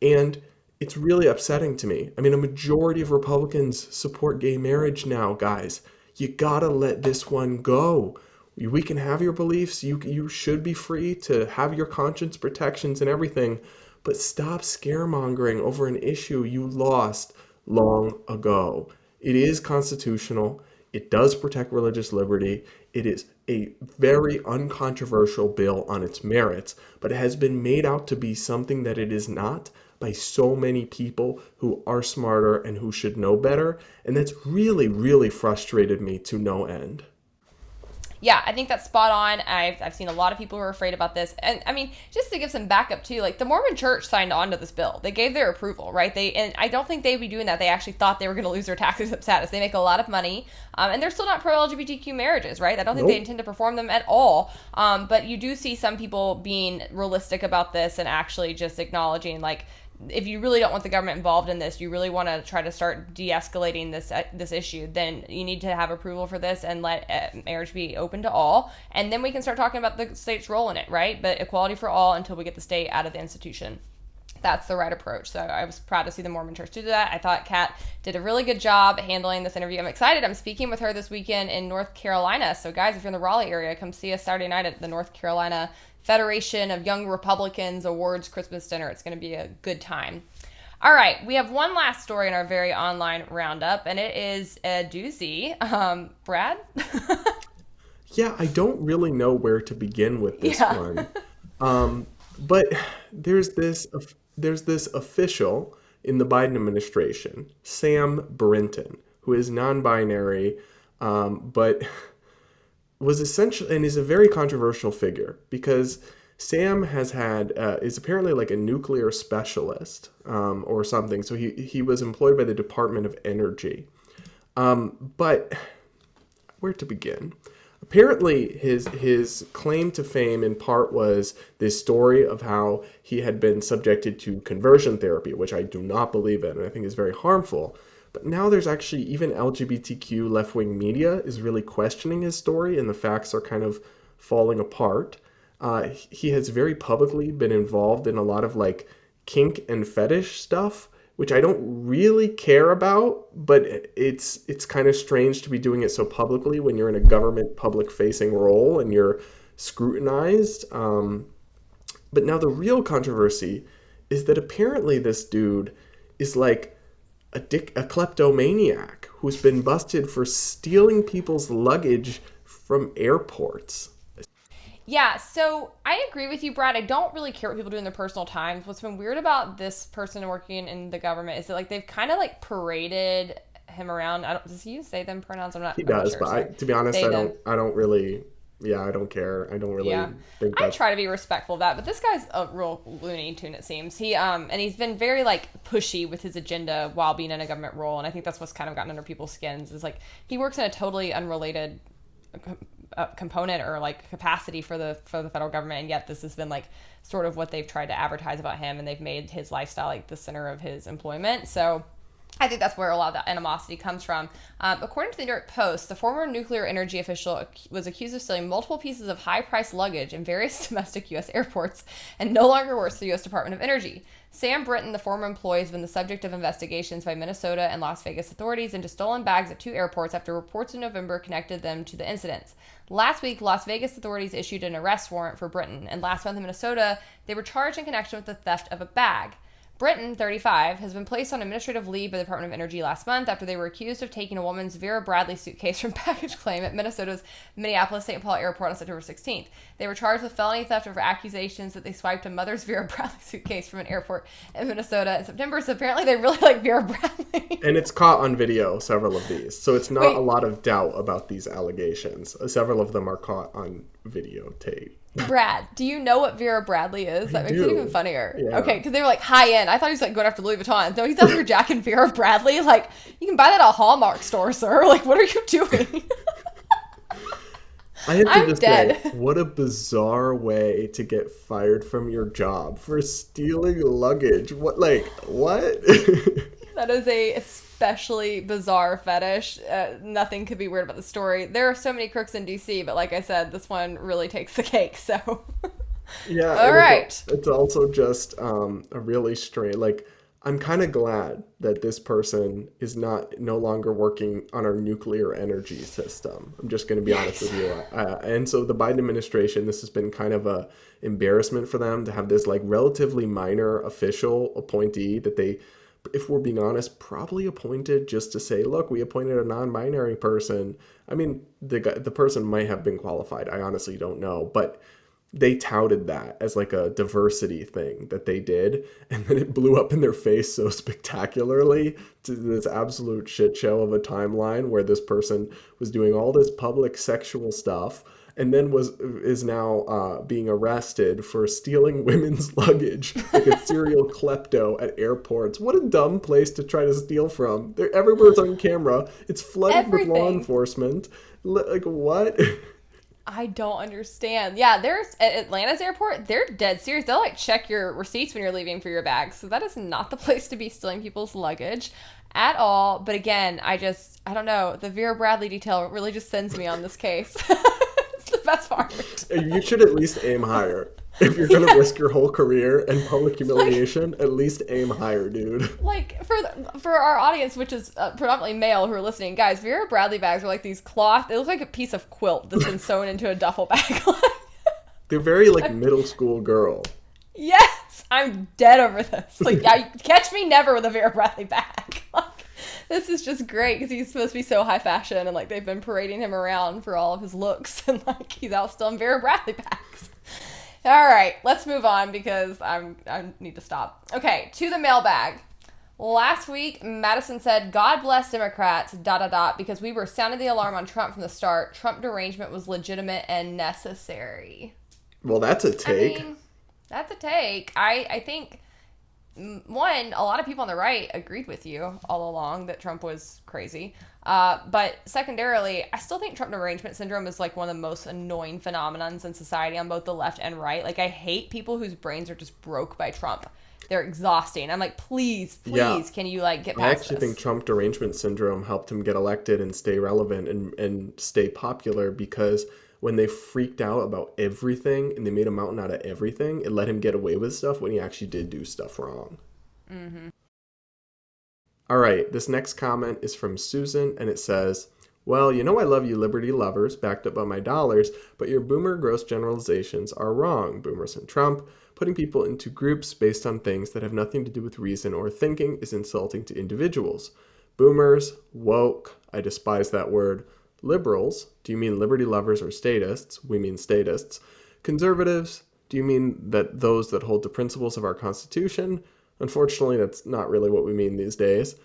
S2: And it's really upsetting to me. I mean, a majority of Republicans support gay marriage now, guys. You gotta let this one go. We can have your beliefs. You should be free to have your conscience protections and everything, but stop scaremongering over an issue you lost long ago. It is constitutional. It does protect religious liberty. It is a very uncontroversial bill on its merits, but it has been made out to be something that it is not by so many people who are smarter and who should know better. And that's really, really frustrated me to no end.
S1: Yeah, I think that's spot on. I've seen a lot of people who are afraid about this. And I mean, just to give some backup too, like the Mormon Church signed on to this bill. They gave their approval, right? And I don't think they'd be doing that. They actually thought they were going to lose their tax exempt status. They make a lot of money, and they're still not pro-LGBTQ marriages, right? I don't think they intend to perform them at all. But you do see some people being realistic about this and actually just acknowledging, like, if you really don't want the government involved in this, you really want to try to start de-escalating this issue, then you need to have approval for this and let marriage be open to all. And then we can start talking about the state's role in it, right? But equality for all until we get the state out of the institution. That's the right approach. So I was proud to see the Mormon Church do that. I thought Kat did a really good job handling this interview. I'm excited. I'm speaking with her this weekend in North Carolina. So guys, if you're in the Raleigh area, come see us Saturday night at the North Carolina Federation of Young Republicans Awards Christmas dinner. It's going to be a good time. All right, we have one last story in our very online roundup, and it is a doozy. Brad?
S2: Yeah, I don't really know where to begin with this one. But there's this official in the Biden administration, Sam Brinton, who is non-binary, but was essentially, and is a very controversial figure because Sam is apparently like a nuclear specialist or something. So he was employed by the Department of Energy. But where to begin? Apparently his claim to fame in part was this story of how he had been subjected to conversion therapy, which I do not believe in and I think is very harmful. But now there's actually even LGBTQ left-wing media is really questioning his story, and the facts are kind of falling apart. He has very publicly been involved in a lot of like kink and fetish stuff, which I don't really care about, but it's kind of strange to be doing it so publicly when you're in a government public-facing role and you're scrutinized. But now the real controversy is that apparently this dude is like a kleptomaniac who's been busted for stealing people's luggage from airports.
S1: Yeah, so I agree with you, Brad. I don't really care what people do in their personal times. What's been weird about this person working in the government is that like they've kind of like paraded him around. Does he use they them pronouns?
S2: He does, sure, but to be honest, I don't really. Yeah, I don't care. I don't really think that.
S1: I try to be respectful of that, but this guy's a real Looney Tune, it seems. And he's been very, like, pushy with his agenda while being in a government role, and I think that's what's kind of gotten under people's skins, is, like, he works in a totally unrelated component or, like, capacity for the federal government, and yet this has been, like, sort of what they've tried to advertise about him, and they've made his lifestyle, like, the center of his employment, so I think that's where a lot of that animosity comes from. According to the New York Post, the former nuclear energy official was accused of stealing multiple pieces of high-priced luggage in various domestic U.S. airports and no longer works for the U.S. Department of Energy. Sam Brinton, the former employee, has been the subject of investigations by Minnesota and Las Vegas authorities into stolen bags at 2 airports after reports in November connected them to the incidents. Last week, Las Vegas authorities issued an arrest warrant for Brinton, and last month in Minnesota, they were charged in connection with the theft of a bag. Brinton, 35, has been placed on administrative leave by the Department of Energy last month after they were accused of taking a woman's Vera Bradley suitcase from baggage claim at Minnesota's Minneapolis-St. Paul Airport on September 16th. They were charged with felony theft over accusations that they swiped a mother's Vera Bradley suitcase from an airport in Minnesota in September, so apparently they really like Vera Bradley.
S2: And it's caught on video, several of these, so it's not a lot of doubt about these allegations. Several of them are caught on videotape.
S1: Brad, do you know what Vera Bradley is? That makes it even funnier.
S2: Yeah.
S1: Okay, because they were like high end. I thought he was like going after Louis Vuitton. No, he's after Jack and Vera Bradley. Like, you can buy that at a Hallmark store, sir. Like, what are you doing?
S2: I have to just say, what a bizarre way to get fired from your job for stealing luggage. What?
S1: That is a especially bizarre fetish. Nothing could be weird about the story. There are so many crooks in DC, but like I said, this one really takes the cake, so.
S2: Yeah.
S1: All right.
S2: It's also just a really strange, like, I'm kind of glad that this person is no longer working on our nuclear energy system. I'm just going to be honest with you. And so the Biden administration, this has been kind of a embarrassment for them to have this like relatively minor official appointee that they, if we're being honest, probably appointed just to say, look, we appointed a non-binary person. I mean, the person might have been qualified. I honestly don't know. But they touted that as like a diversity thing that they did, and then it blew up in their face so spectacularly to this absolute shit show of a timeline where this person was doing all this public sexual stuff and then is now being arrested for stealing women's luggage like a serial klepto at airports. What a dumb place to try to steal from. They're everywhere's on camera. It's flooded with law enforcement. Like, what?
S1: I don't understand. Yeah, there's at Atlanta's airport, they're dead serious. They'll like check your receipts when you're leaving for your bags. So that is not the place to be stealing people's luggage at all. But again, I don't know. The Vera Bradley detail really just sends me on this case. It's the best part.
S2: You should at least aim higher. If you're going to risk your whole career and public humiliation, at least aim higher, dude.
S1: Like, for our audience, which is predominantly male who are listening, guys, Vera Bradley bags are like these cloth, they look like a piece of quilt that's been sewn into a duffel bag.
S2: They're very, like, middle school girl.
S1: Yes! I'm dead over this. Like, yeah, catch me never with a Vera Bradley bag. Like, this is just great because he's supposed to be so high fashion, and, like, they've been parading him around for all of his looks, and, like, he's out still in Vera Bradley bags. All right, let's move on because I need to stop. Okay, to the mailbag. Last week, Madison said, God bless Democrats, ... because we were sounding the alarm on Trump from the start. Trump derangement was legitimate and necessary.
S2: Well, that's a take.
S1: I mean, that's a take. I think, one, a lot of people on the right agreed with you all along that Trump was crazy. But secondarily, I still think Trump derangement syndrome is like one of the most annoying phenomenons in society on both the left and right. Like, I hate people whose brains are just broke by Trump. They're exhausting. I'm like, please, can you like get past
S2: I actually think Trump derangement syndrome helped him get elected and stay relevant and stay popular, because when they freaked out about everything and they made a mountain out of everything, it let him get away with stuff when he actually did do stuff wrong. Mm-hmm. All right, this next comment is from Susan, and it says, well, you know I love you liberty lovers, backed up by my dollars, but your boomer gross generalizations are wrong. Boomers and Trump, putting people into groups based on things that have nothing to do with reason or thinking is insulting to individuals. Boomers, woke, I despise that word. Liberals, do you mean liberty lovers or statists? We mean statists. Conservatives, do you mean that those that hold the principles of our Constitution? Unfortunately, that's not really what we mean these days.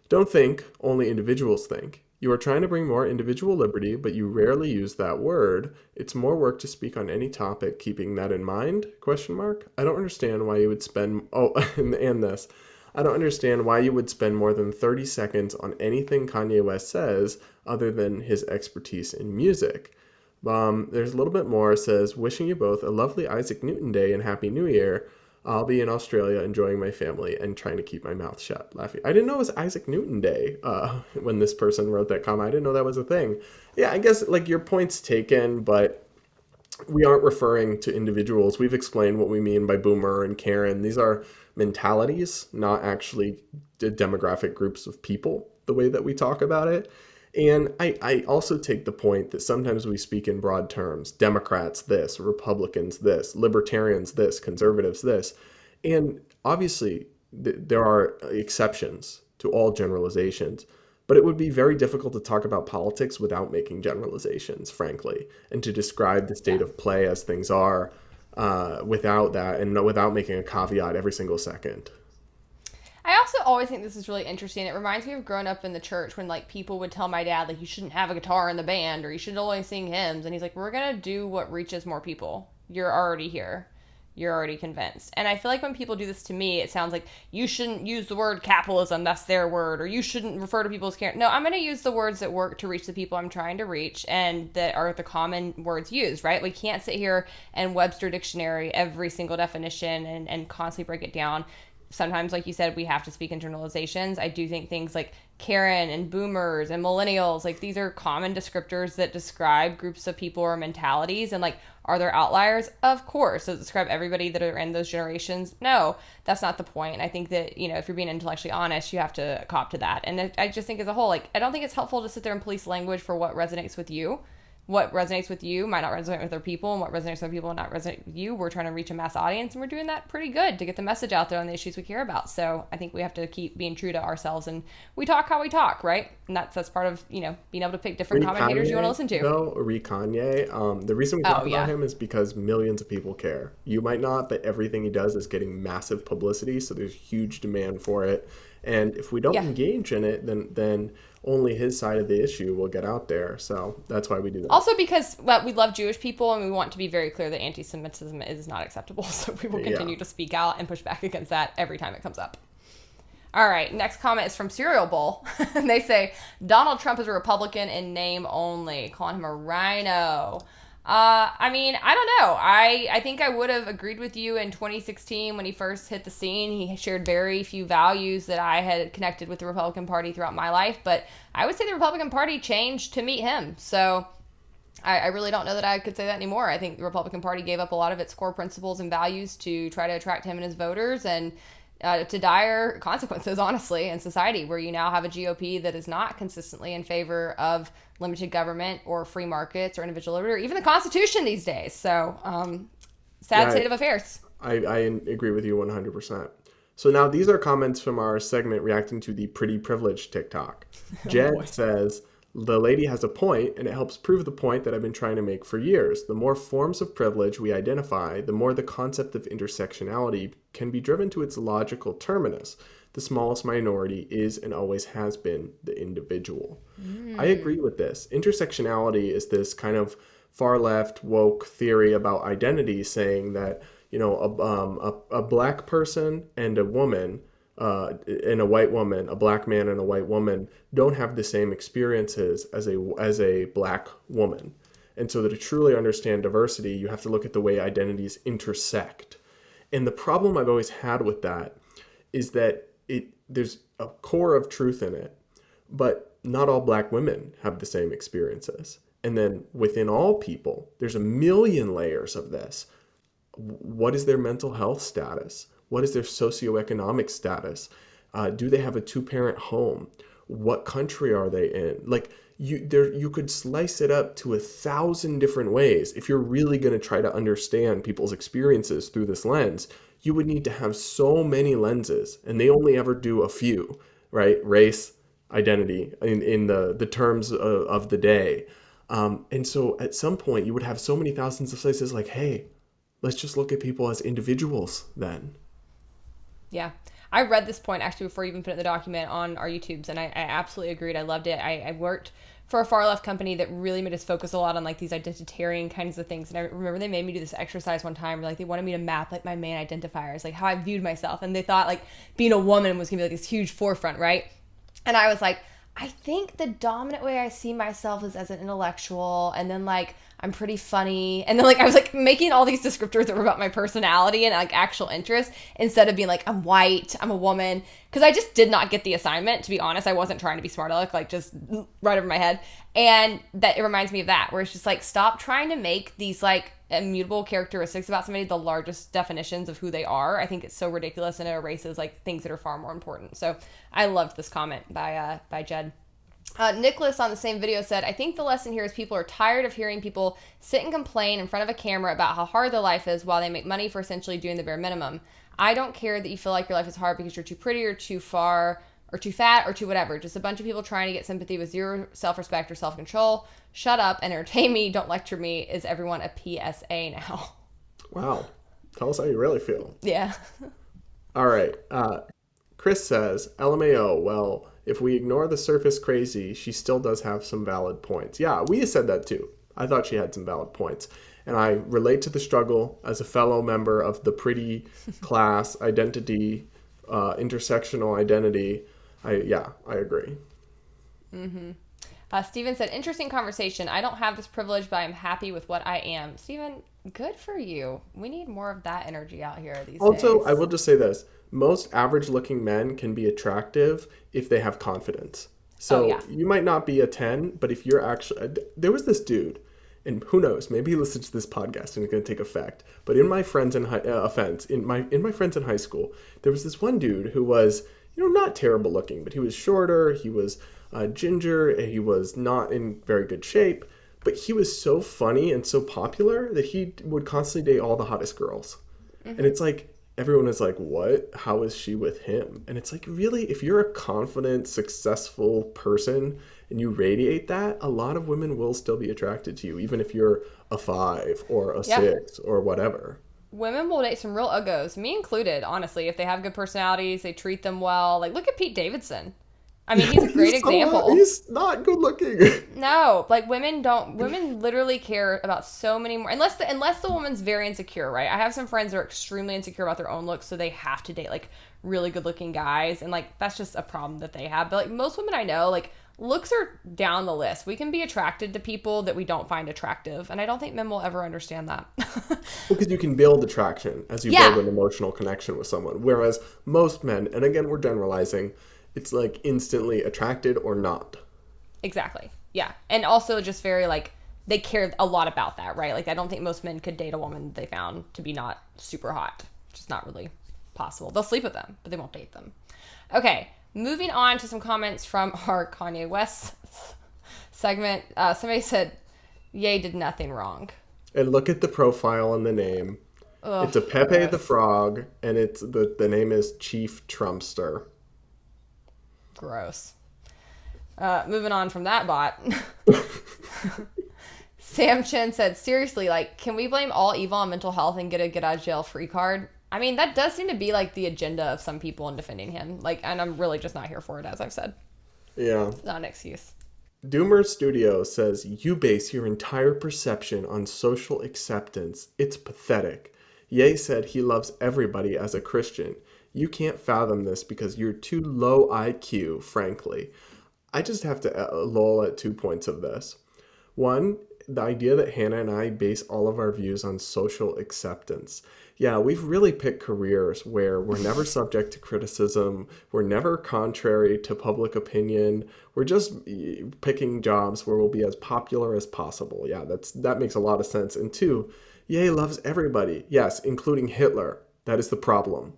S2: Don't think, only individuals think. You are trying to bring more individual liberty, but you rarely use that word. It's more work to speak on any topic, keeping that in mind? ? I don't understand why you would spend... Oh, and this. I don't understand why you would spend more than 30 seconds on anything Kanye West says other than his expertise in music. There's a little bit more. It says, wishing you both a lovely Isaac Newton Day and Happy New Year. I'll be in Australia enjoying my family and trying to keep my mouth shut, laughing. I didn't know it was Isaac Newton Day when this person wrote that comment. I didn't know that was a thing. Yeah, I guess like your point's taken, but we aren't referring to individuals. We've explained what we mean by boomer and Karen. These are mentalities, not actually demographic groups of people, the way that we talk about it. And I also take the point that sometimes we speak in broad terms. Democrats this, Republicans this, Libertarians this, Conservatives this. And obviously there are exceptions to all generalizations, but it would be very difficult to talk about politics without making generalizations, frankly, and to describe the state of play as things are without that and without making a caveat every single second.
S1: I also always think this is really interesting. It reminds me of growing up in the church when like people would tell my dad like you shouldn't have a guitar in the band or you should only sing hymns, and he's like, we're gonna do what reaches more people. You're already here. You're already convinced. And I feel like when people do this to me, it sounds like you shouldn't use the word capitalism, that's their word, or you shouldn't refer to people as Karen. No, I'm going to use the words that work to reach the people I'm trying to reach and that are the common words used, right? We can't sit here and Webster Dictionary every single definition and constantly break it down. Sometimes, like you said, we have to speak in generalizations. I do think things like Karen and boomers and millennials, like these are common descriptors that describe groups of people or mentalities. And like, are there outliers? Of course. Does it describe everybody that are in those generations? No, that's not the point. And I think that, you know, if you're being intellectually honest, you have to cop to that. And I just think as a whole, like, I don't think it's helpful to sit there and police language for what resonates with you, what resonates with you might not resonate with other people, and what resonates with other people might not resonate with you. We're trying to reach a mass audience, and we're doing that pretty good to get the message out there on the issues we care about. So I think we have to keep being true to ourselves, and we talk how we talk, right? And that's part of, being able to pick different commentators you want to listen to.
S2: Kanye. The reason we talk about him is because millions of people care. You might not, but everything he does is getting massive publicity, so there's huge demand for it. And if we don't engage in it, then only his side of the issue will get out there. So that's why we do that.
S1: Also because we love Jewish people, and we want to be very clear that anti-Semitism is not acceptable. So we will continue to speak out and push back against that every time it comes up. All right, next comment is from Cereal Bowl. And they say, Donald Trump is a Republican in name only, calling him a rhino. I don't know. I think I would have agreed with you in 2016 when he first hit the scene. He shared very few values that I had connected with the Republican Party throughout my life. But I would say the Republican Party changed to meet him. So I really don't know that I could say that anymore. I think the Republican Party gave up a lot of its core principles and values to try to attract him and his voters, and to dire consequences, honestly, in society, where you now have a GOP that is not consistently in favor of limited government or free markets or individual liberty or even the Constitution these days. So, sad state of affairs.
S2: I agree with you 100%. So now these are comments from our segment reacting to the pretty privileged TikTok. Jed says, the lady has a point, and it helps prove the point that I've been trying to make for years. The more forms of privilege we identify, the more the concept of intersectionality can be driven to its logical terminus. The smallest minority is and always has been the individual. I agree with this. Intersectionality is this kind of far left woke theory about identity, saying that, a black person and a woman and a white woman, a black man and a white woman, don't have the same experiences as a black woman. And so that to truly understand diversity, you have to look at the way identities intersect. And the problem I've always had with that is that there's a core of truth in it, but not all black women have the same experiences. And then within all people, there's a million layers of this. What is their mental health status? What is their socioeconomic status? Do they have a two-parent home? What country are they in? Like, you could slice it up to 1,000 different ways. If you're really going to try to understand people's experiences through this lens, you would need to have so many lenses, and they only ever do a few, right? Race, identity, in the terms of the day. And so at some point, you would have so many thousands of places like, hey, let's just look at people as individuals then.
S1: Yeah. I read this point actually before you even put it in the document on our YouTubes, and I absolutely agreed. I loved it. I worked for a far left company that really made us focus a lot on like these identitarian kinds of things. And I remember they made me do this exercise one time where like they wanted me to map like my main identifiers, like how I viewed myself. And they thought like being a woman was gonna be like this huge forefront, right? And I was like, I think the dominant way I see myself is as an intellectual, and then like I'm pretty funny, and then like I was like making all these descriptors that were about my personality and like actual interests, instead of being like I'm white, I'm a woman, because I just did not get the assignment, to be honest. I wasn't trying to be smart aleck, like just right over my head. And that it reminds me of that, where it's just like stop trying to make these like immutable characteristics about somebody the largest definitions of who they are. I think it's so ridiculous, and it erases like things that are far more important. So I loved this comment by Jed. Nicholas on the same video said, I think the lesson here is people are tired of hearing people sit and complain in front of a camera about how hard their life is while they make money for essentially doing the bare minimum. I don't care that you feel like your life is hard because you're too pretty or too far or too fat or too whatever. Just a bunch of people trying to get sympathy with zero self-respect or self-control. Shut up and entertain me. Don't lecture me. Is everyone a PSA now?
S2: Wow. Tell us how you really feel.
S1: Yeah.
S2: All right. Chris says, LMAO, well, if we ignore the surface crazy, she still does have some valid points. Yeah, we said that too. I thought she had some valid points. And I relate to the struggle as a fellow member of the pretty class identity, intersectional identity. I agree.
S1: Mm-hmm. Steven said, interesting conversation. I don't have this privilege, but I'm happy with what I am. Steven, good for you. We need more of that energy out here these days.
S2: Also, I will just say this. Most average-looking men can be attractive if they have confidence. So you might not be a 10, but if you're actually... There was this dude, and who knows, maybe he listens to this podcast and it's going to take effect. But in my friends in my friends in high school, there was this one dude who was, not terrible looking, but he was shorter, he was ginger, and he was not in very good shape. but he was so funny and so popular that he would constantly date all the hottest girls. And it's like, everyone is like, what? How is she with him? And it's like, really, if you're a confident, successful person and you radiate that, a lot of women will still be attracted to you, even if you're a 5 or a 6 or whatever.
S1: Women will date some real uggos, me included, honestly. If they have good personalities, they treat them well. Like, look at Pete Davidson. I mean, he's a great example.
S2: He's not good looking.
S1: No, like women literally care about so many more, unless the woman's very insecure, right? I have some friends that are extremely insecure about their own looks, so they have to date like really good looking guys, and like that's just a problem that they have. But like most women I know, like looks are down the list. We can be attracted to people that we don't find attractive, and I don't think men will ever understand that.
S2: Because you can build attraction as you build an emotional connection with someone, whereas most men, and again we're generalizing, it's like instantly attracted or not.
S1: Exactly. Yeah. And also just very like, they care a lot about that, right? Like I don't think most men could date a woman they found to be not super hot. Just not really possible. They'll sleep with them, but they won't date them. Okay. Moving on to some comments from our Kanye West segment. Somebody said, Ye did nothing wrong.
S2: And look at the profile and the name. Ugh, it's a Pepe the Frog, and it's the name is Chief Trumpster.
S1: Gross. Moving on from that bot. Sam Chen said, seriously, like, can we blame all evil on mental health and get a get out of jail free card? I mean, that does seem to be like the agenda of some people in defending him. Like, and I'm really just not here for it, as I've said.
S2: Yeah.
S1: It's not an excuse.
S2: Doomer Studio says, you base your entire perception on social acceptance. It's pathetic. Ye said he loves everybody as a Christian. You can't fathom this because you're too low IQ, frankly. I just have to lull at 2 points of this. One, the idea that Hannah and I base all of our views on social acceptance. Yeah, we've really picked careers where we're never subject to criticism. We're never contrary to public opinion. We're just picking jobs where we'll be as popular as possible. Yeah, that makes a lot of sense. And 2, Ye loves everybody. Yes, including Hitler. That is the problem.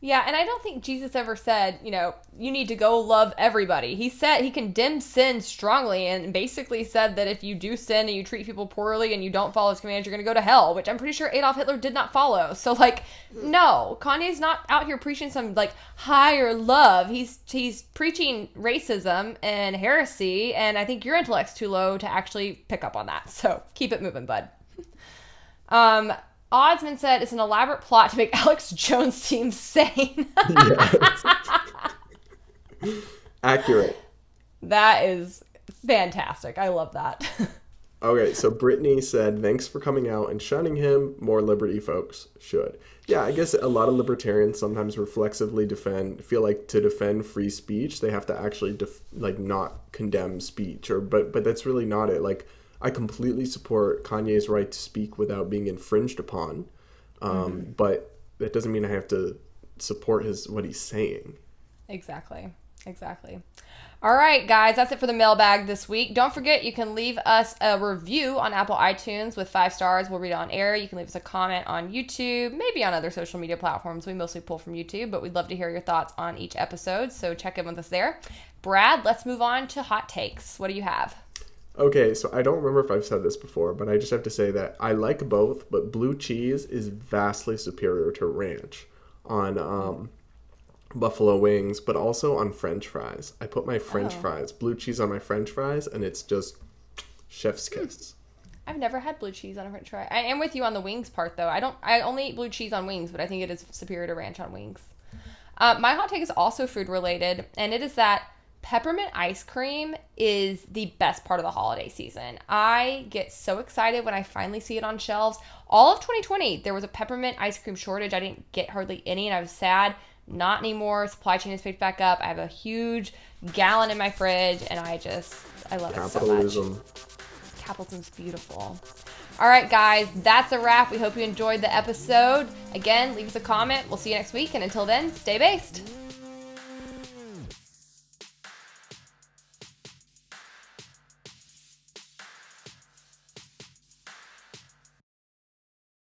S1: Yeah, and I don't think Jesus ever said, you know, you need to go love everybody. He said he condemned sin strongly and basically said that if you do sin and you treat people poorly and you don't follow his commands, you're going to go to hell, which I'm pretty sure Adolf Hitler did not follow. So, like, no, Kanye's not out here preaching some, like, higher love. He's preaching racism and heresy, and I think your intellect's too low to actually pick up on that. So, keep it moving, bud. Osmond said it's an elaborate plot to make Alex Jones seem sane.
S2: Yes. Accurate.
S1: That is fantastic. I love that.
S2: Okay, so Brittany said, thanks for coming out and shunning him. More liberty folks should. Yeah, I guess a lot of libertarians sometimes reflexively feel like to defend free speech, they have to actually not condemn speech, but that's really not it. Like, I completely support Kanye's right to speak without being infringed upon, but that doesn't mean I have to support what he's saying.
S1: Exactly. All right, guys, that's it for the mailbag this week. Don't forget, you can leave us a review on Apple iTunes with 5 stars. We'll read it on air. You can leave us a comment on YouTube, maybe on other social media platforms. We mostly pull from YouTube, but we'd love to hear your thoughts on each episode, so check in with us there. Brad, let's move on to hot takes. What do you have?
S2: Okay, so I don't remember if I've said this before, but I just have to say that I like both, but blue cheese is vastly superior to ranch on buffalo wings, but also on French fries. I put my French fries, blue cheese on my French fries, and it's just chef's kiss.
S1: I've never had blue cheese on a French fry. I am with you on the wings part, though. I only eat blue cheese on wings, but I think it is superior to ranch on wings. My hot take is also food related, and it is that peppermint ice cream is the best part of the holiday season. I get so excited when I finally see it on shelves. All of 2020, there was a peppermint ice cream shortage. I didn't get hardly any, and I was sad. Not anymore. Supply chain has picked back up. I have a huge gallon in my fridge, and I love it so much. Capitalism's beautiful. All right, guys, that's a wrap. We hope you enjoyed the episode. Again, leave us a comment. We'll see you next week, and until then, stay based.